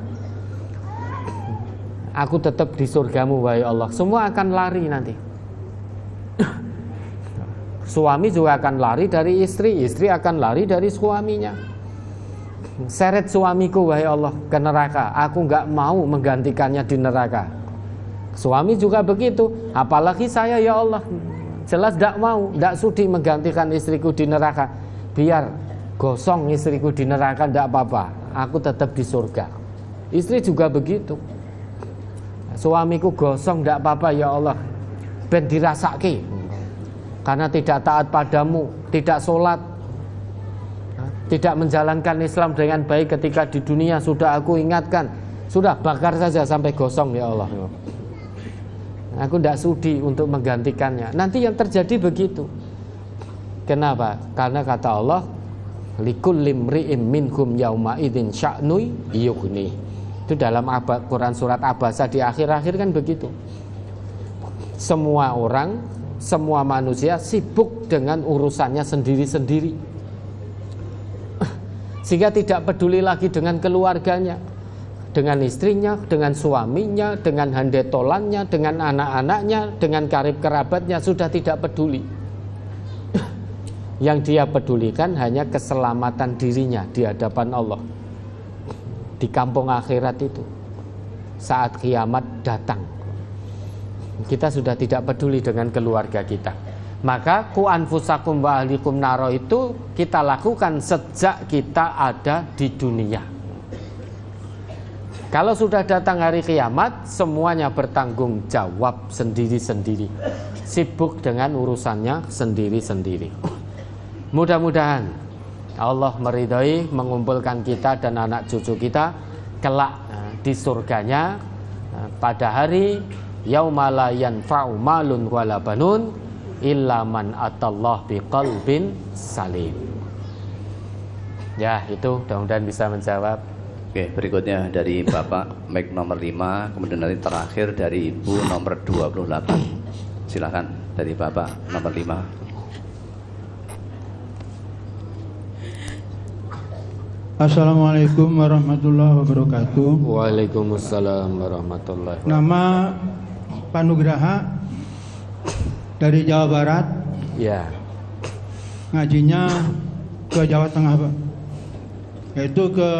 Aku tetap di surgamu, wahai Allah. Semua akan lari nanti. Suami juga akan lari dari istri, istri akan lari dari suaminya. Seret suamiku, wahai Allah, ke neraka, aku gak mau menggantikannya di neraka. Suami juga begitu, apalagi saya, ya Allah, jelas gak mau, gak sudi menggantikan istriku di neraka. Biar gosong istriku di neraka, gak apa-apa, aku tetap di surga. Istri juga begitu, suamiku gosong gak apa-apa, ya Allah, ben dirasake karena tidak taat padamu, tidak sholat, tidak menjalankan Islam dengan baik ketika di dunia. Sudah aku ingatkan, sudah bakar saja sampai gosong, ya Allah. Aku tidak sudi untuk menggantikannya. Nanti yang terjadi begitu. Kenapa? Karena kata Allah, likulli imri'in minhum yauma idzin sya'nui yughni. Itu dalam Quran surat Abasa di akhir-akhir kan begitu. Semua orang, semua manusia sibuk dengan urusannya sendiri-sendiri, sehingga tidak peduli lagi dengan keluarganya, dengan istrinya, dengan suaminya, dengan handetolannya, dengan anak-anaknya, dengan karib kerabatnya. Sudah tidak peduli. Yang dia pedulikan hanya keselamatan dirinya di hadapan Allah di kampung akhirat itu, saat kiamat datang. Kita sudah tidak peduli dengan keluarga kita. Maka ku anfusakum wa ahlikum naro itu kita lakukan sejak kita ada di dunia. Kalau sudah datang hari kiamat, semuanya bertanggung jawab sendiri-sendiri, sibuk dengan urusannya sendiri-sendiri. Mudah-mudahan Allah meridhai mengumpulkan kita dan anak cucu kita kelak di surganya pada hari yauma la yanfa'u malun wala banun illa man atallah biqalbin salim. Ya, itu mudah-mudahan bisa menjawab. Oke, berikutnya dari Bapak mic nomor 5, kemudian nanti terakhir dari Ibu nomor 28. Silakan dari Bapak nomor 5. Assalamualaikum warahmatullahi wabarakatuh. Waalaikumsalam warahmatullahi wabarakatuh. Nama Pak Nugraha dari Jawa Barat. Ya. Ngajinya ke Jawa Tengah, Pak. Yaitu ke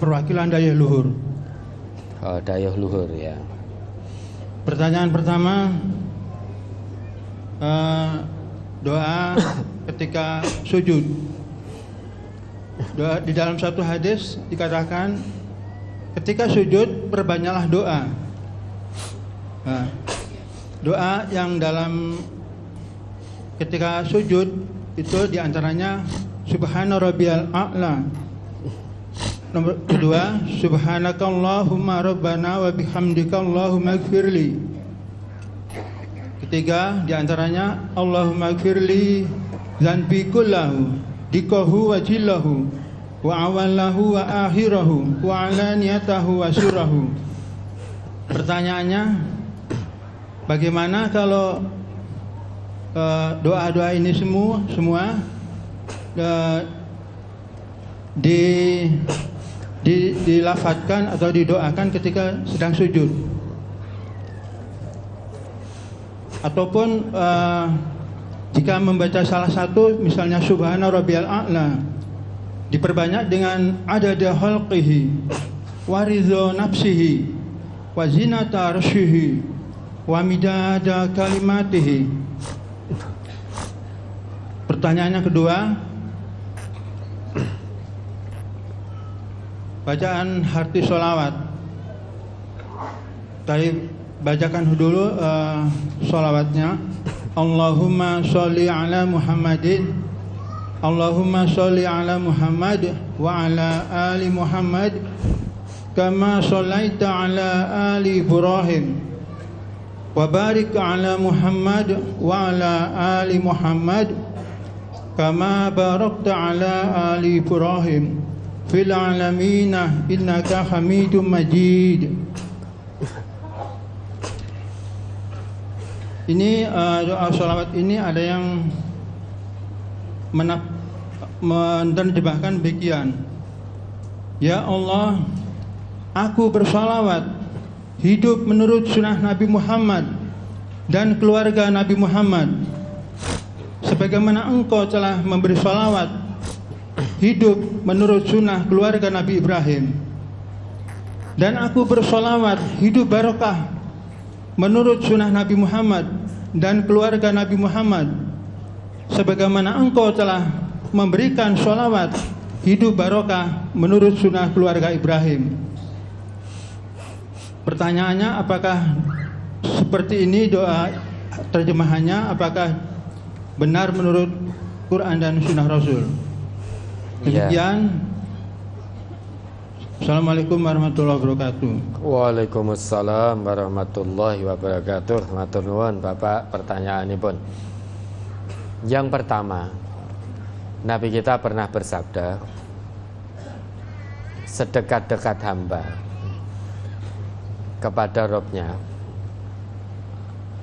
perwakilan Dayuh Luhur. Oh, Dayuh Luhur ya. Pertanyaan pertama, doa ketika sujud. Doa, di dalam satu hadis dikatakan ketika sujud perbanyaklah doa. Nah, doa yang dalam ketika sujud itu diantaranya Subhana rabbiyal a'la. Nomor kedua, Subhanakallahumma rabbana wa bihamdika Allahumma ighfirli. Ketiga, diantaranya Allahumma ighfirli dzanbi kullahu dikahu wa jillahu wa awalahu wa akhirahu wa alaniyatahu wa sirrahu. Pertanyaannya, bagaimana kalau doa-doa ini semua dilafadzkan atau didoakan ketika sedang sujud, ataupun jika membaca salah satu, misalnya Subhana rabbiyal a'la, diperbanyak dengan adada khalqihi wa ridha nafsihi wa zinata arsyihi wa midada kalimatihi. Pertanyaannya kedua, bacaan arti sholawat. Tadi bacakan dulu sholawatnya. Allahumma sholli ala Muhammadin, Allahumma sholli ala Muhammad wa ala ali Muhammad kama shollaita ala ali Ibrahim wa barik ala Muhammad wa ala ali Muhammad kama barakta ala ali Ibrahim fil alamina innaka Hamidum Majid. Ini doa sholawat ini ada yang menerjemahkan demikian. Ya Allah, aku bersalawat hidup menurut sunnah Nabi Muhammad dan keluarga Nabi Muhammad, sebagaimana Engkau telah memberi salawat hidup menurut sunnah keluarga Nabi Ibrahim. Dan aku bersalawat hidup barokah menurut sunnah Nabi Muhammad dan keluarga Nabi Muhammad, sebagaimana Engkau telah memberikan sholawat hidup barokah menurut sunnah keluarga Ibrahim. Pertanyaannya, apakah seperti ini doa terjemahannya? Apakah benar menurut Quran dan sunnah Rasul? Demikian. Assalamualaikum warahmatullahi wabarakatuh. Waalaikumsalam warahmatullahi wabarakatuh. Matur nuwun Bapak, pertanyaanipun. Yang pertama, Nabi kita pernah bersabda, sedekat-dekat hamba kepada Rabb-nya,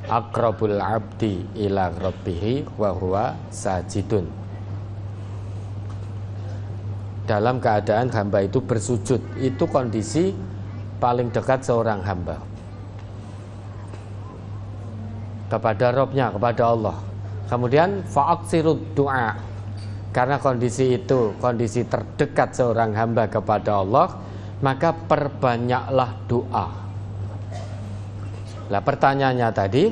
aqrabul abdi ila rabbihi wa huwa sajidun. Dalam keadaan hamba itu bersujud, itu kondisi paling dekat seorang hamba kepada Rabb-nya, kepada Allah. Kemudian fa'aksirud du'a, karena kondisi itu kondisi terdekat seorang hamba kepada Allah, maka perbanyaklah doa. Nah, pertanyaannya tadi,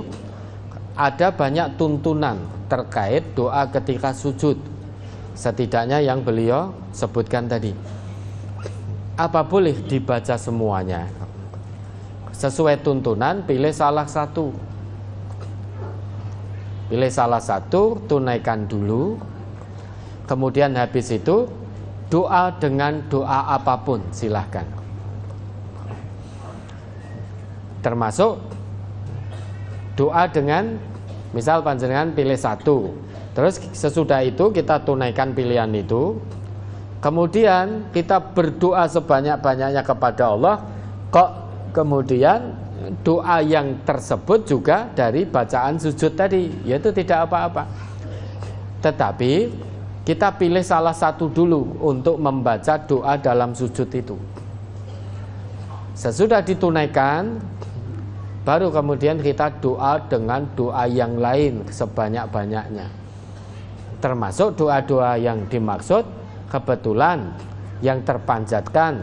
ada banyak tuntunan terkait doa ketika sujud, setidaknya yang beliau sebutkan tadi. Apa boleh dibaca semuanya? Sesuai tuntunan, pilih salah satu. Pilih salah satu, tunaikan dulu. Kemudian habis itu doa dengan doa apapun silahkan. Termasuk doa dengan, misal panjenengan pilih satu, terus sesudah itu kita tunaikan pilihan itu. Kemudian kita berdoa sebanyak-banyaknya kepada Allah. Kok kemudian doa yang tersebut juga dari bacaan sujud tadi, yaitu tidak apa-apa. Tetapi kita pilih salah satu dulu untuk membaca doa dalam sujud itu. Sesudah ditunaikan, baru kemudian kita doa dengan doa yang lain sebanyak-banyaknya. Termasuk doa-doa yang dimaksud kebetulan yang terpanjatkan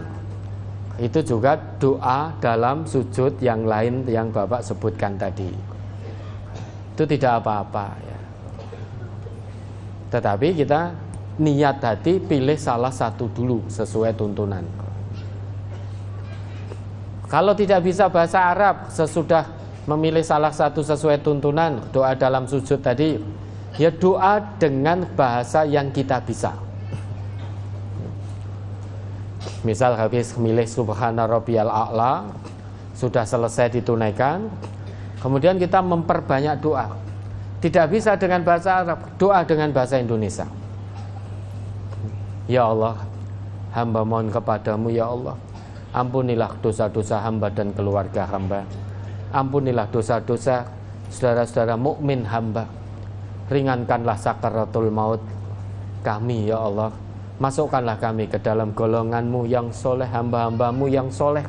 itu juga doa dalam sujud yang lain yang Bapak sebutkan tadi. Itu tidak apa-apa ya. Tetapi kita niat hati pilih salah satu dulu sesuai tuntunan. Kalau tidak bisa bahasa Arab, sesudah memilih salah satu sesuai tuntunan doa dalam sujud tadi, ya doa dengan bahasa yang kita bisa. Misal habis milih Subhana Rabbiyal A'la, sudah selesai ditunaikan, kemudian kita memperbanyak doa. Tidak bisa dengan bahasa Arab, doa dengan bahasa Indonesia. Ya Allah, hamba mohon kepadamu ya Allah, ampunilah dosa-dosa hamba dan keluarga hamba. Ampunilah dosa-dosa saudara-saudara mukmin hamba. Ringankanlah sakaratul maut kami ya Allah. Masukkanlah kami ke dalam golonganmu yang soleh, hamba-hambamu yang soleh.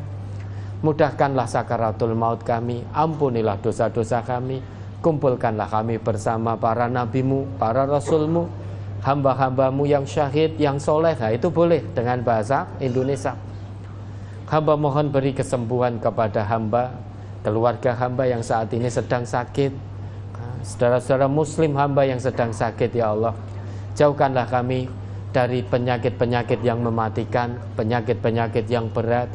Mudahkanlah sakaratul maut kami. Ampunilah dosa-dosa kami. Kumpulkanlah kami bersama para nabimu, para rasulmu, hamba-hambamu yang syahid, yang soleh. Nah, itu boleh dengan bahasa Indonesia. Hamba mohon beri kesembuhan kepada hamba, keluarga hamba yang saat ini sedang sakit, saudara-saudara muslim hamba yang sedang sakit ya Allah. Jauhkanlah kami dari penyakit-penyakit yang mematikan, penyakit-penyakit yang berat.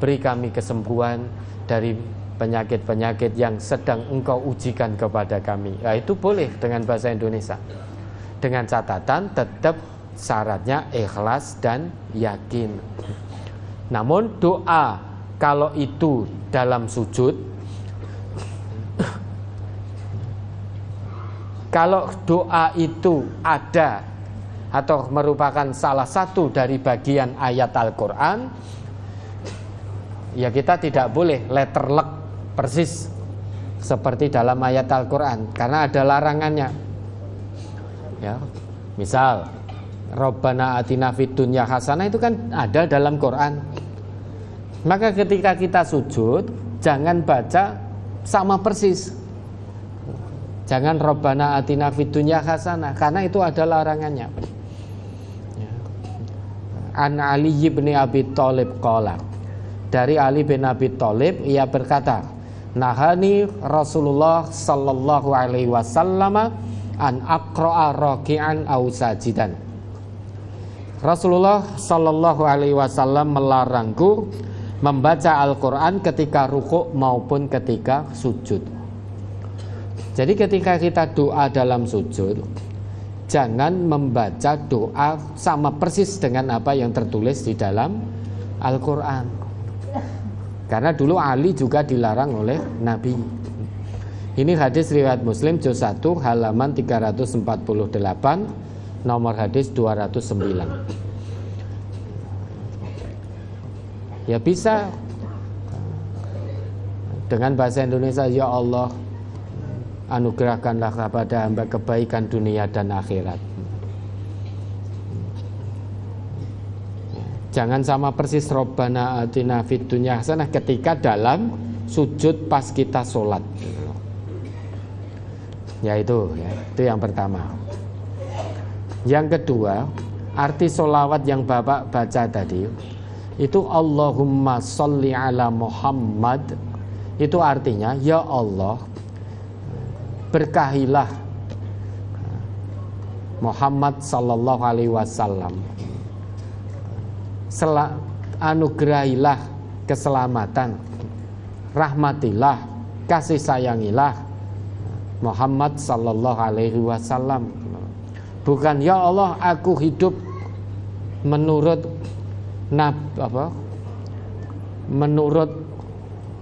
Beri kami kesembuhan dari penyakit-penyakit yang sedang Engkau ujikan kepada kami. Nah, itu boleh dengan bahasa Indonesia. Dengan catatan tetap syaratnya ikhlas dan yakin. Namun doa kalau itu dalam sujud, kalau doa itu ada atau merupakan salah satu dari bagian ayat Al-Quran, ya kita tidak boleh letterlek persis seperti dalam ayat Al-Quran, karena ada larangannya. Ya, misal Rabbana atina fid dunya hasanah itu kan ada dalam Quran. Maka ketika kita sujud, jangan baca sama persis. Jangan Rabbana atina fid dunya hasanah, karena itu ada larangannya. An Ali bin Abi Thalib qala, dari Ali bin Abi Thalib ia berkata, nahani Rasulullah sallallahu alaihi wasallam an aqra'a raki'an aw sajidan. Rasulullah sallallahu alaihi wasallam melarangku membaca Al-Quran ketika rukuk maupun ketika sujud. Jadi ketika kita doa dalam sujud, jangan membaca doa sama persis dengan apa yang tertulis di dalam Al-Quran. Karena dulu Ali juga dilarang oleh Nabi. Ini hadis riwayat Muslim juz 1 halaman 348, nomor hadis 209. Ya bisa dengan bahasa Indonesia, ya Allah, anugerahkanlah kepada hamba kebaikan dunia dan akhirat. Jangan sama persis Rabbana atina fid dunya hasanah ketika dalam sujud pas kita sholat. Ya itu yang pertama. Yang kedua, arti sholawat yang Bapak baca tadi itu Allahumma sholli ala Muhammad. Itu artinya, ya Allah, berkahilah Muhammad sallallahu alaihi wasallam. anugerahilah keselamatan, rahmatilah, kasih sayangilah Muhammad sallallahu alaihi wasallam. Bukan ya Allah aku hidup menurut menurut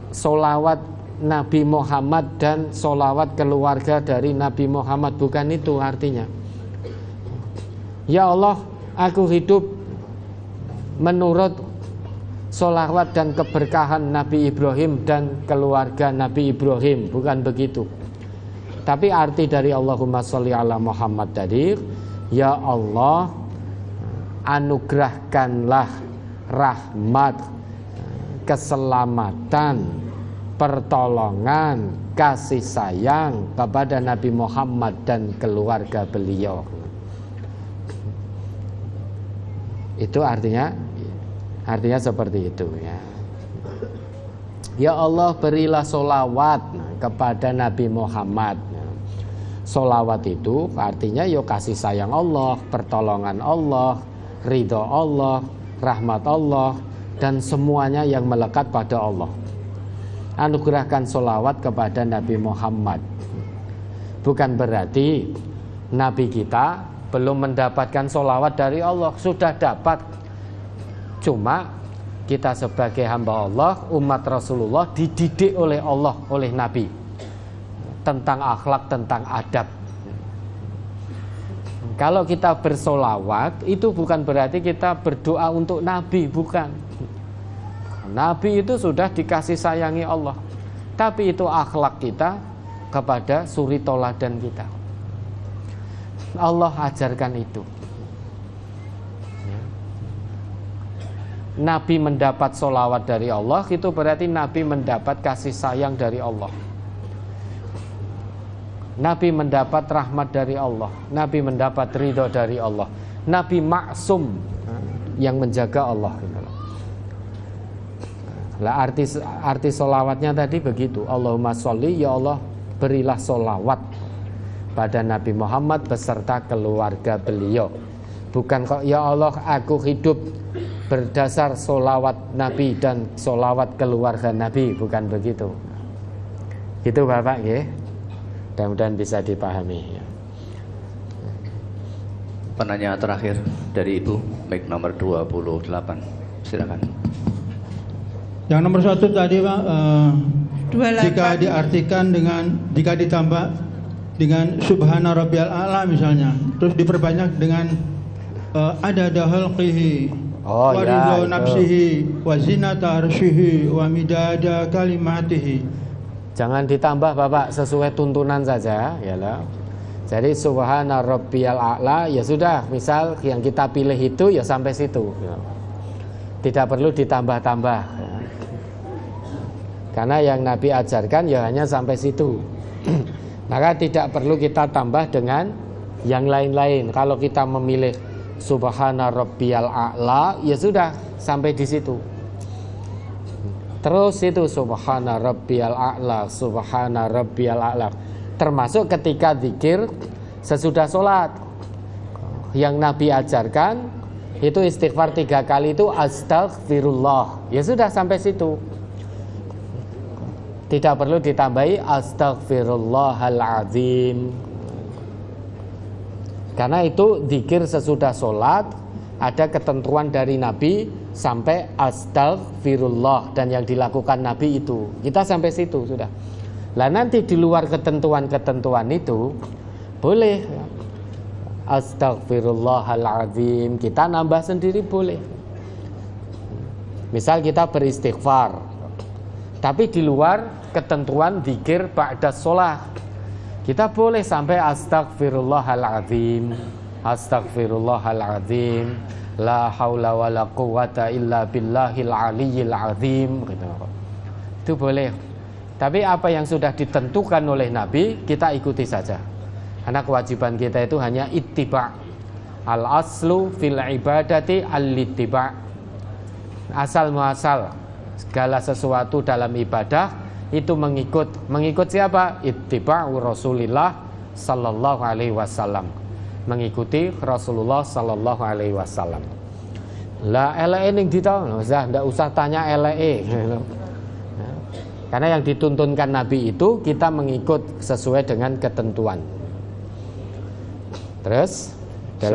solawat Nabi Muhammad dan solawat keluarga dari Nabi Muhammad. Bukan itu artinya. Ya Allah aku hidup menurut solawat dan keberkahan Nabi Ibrahim dan keluarga Nabi Ibrahim. Bukan begitu. Tapi arti dari Allahumma sholli ala Muhammad tadi, ya Allah anugerahkanlah rahmat, keselamatan, pertolongan, kasih sayang kepada Nabi Muhammad dan keluarga beliau. Itu artinya seperti itu ya. Ya Allah berilah solawat kepada Nabi Muhammad. Solawat itu artinya ya kasih sayang Allah, pertolongan Allah, ridho Allah, rahmat Allah, dan semuanya yang melekat pada Allah. Anugerahkan solawat kepada Nabi Muhammad. Bukan berarti Nabi kita belum mendapatkan solawat dari Allah. Sudah dapat. Cuma kita sebagai hamba Allah, umat Rasulullah dididik oleh Allah, oleh Nabi tentang akhlak, tentang adab. Kalau kita bersolawat itu bukan berarti kita berdoa untuk Nabi, bukan. Nabi itu sudah dikasih sayangi Allah, tapi itu akhlak kita kepada suri toladan kita. Allah ajarkan itu. Nabi mendapat solawat dari Allah, itu berarti Nabi mendapat kasih sayang dari Allah. Nabi mendapat rahmat dari Allah, Nabi mendapat ridho dari Allah, Nabi maksum yang menjaga Allah. Lah arti solawatnya tadi begitu. Allahumma sholli, ya Allah berilah solawat pada Nabi Muhammad beserta keluarga beliau. Bukan kok ya Allah aku hidup berdasar solawat Nabi dan solawat keluarga Nabi, bukan begitu. Gitu Bapak ya. Mudah-mudahan bisa dipahami ya. Penanya terakhir dari Ibu, mic nomor 28. Silakan. Yang nomor 1 tadi Pak, 28. jika diartikan jika ditambah dengan subhana rabbiyal a'la misalnya, terus diperbanyak dengan adada khalqihi wa ridha nafsihi wa zinata arsyihi wa midada kalimatihi. Jangan ditambah Bapak, sesuai tuntunan saja ya lah. Jadi subhana rabbiyal a'la ya sudah, misal yang kita pilih itu ya sampai situ ya. Tidak perlu ditambah-tambah ya. Karena yang Nabi ajarkan ya hanya sampai situ. Maka tidak perlu kita tambah dengan yang lain-lain. Kalau kita memilih subhana rabbiyal a'la ya sudah sampai di situ. Terus itu subhana rabbiyal a'la, subhana rabbiyal a'la. Termasuk ketika zikir sesudah sholat. Yang Nabi ajarkan itu istighfar 3 kali itu astaghfirullah. Ya sudah sampai situ. Tidak perlu ditambahi astaghfirullahal azim. Karena itu zikir sesudah sholat ada ketentuan dari Nabi sampai astaghfirullah, dan yang dilakukan Nabi itu kita sampai situ sudah. Lah nanti di luar ketentuan-ketentuan itu boleh astaghfirullahal azim, kita nambah sendiri boleh. Misal kita beristighfar tapi di luar ketentuan zikir ba'da sholat, kita boleh sampai astaghfirullahal azim, astaghfirullahal azim, la haula wala quwata illa billahil aliyyil azim gitu. Itu boleh. Tapi apa yang sudah ditentukan oleh Nabi kita ikuti saja. Karena kewajiban kita itu hanya ittiba. Al aslu fil ibadati al-ittiba. Asal muasal segala sesuatu dalam ibadah itu mengikut siapa? Ittiba'u Rasulillah sallallahu alaihi wasallam. Mengikuti Rasulullah sallallahu alaihi wasallam. Lah eleke ning ditahu, ndak usah tanya eleke. Karena yang dituntunkan Nabi itu kita mengikut sesuai dengan ketentuan. Terus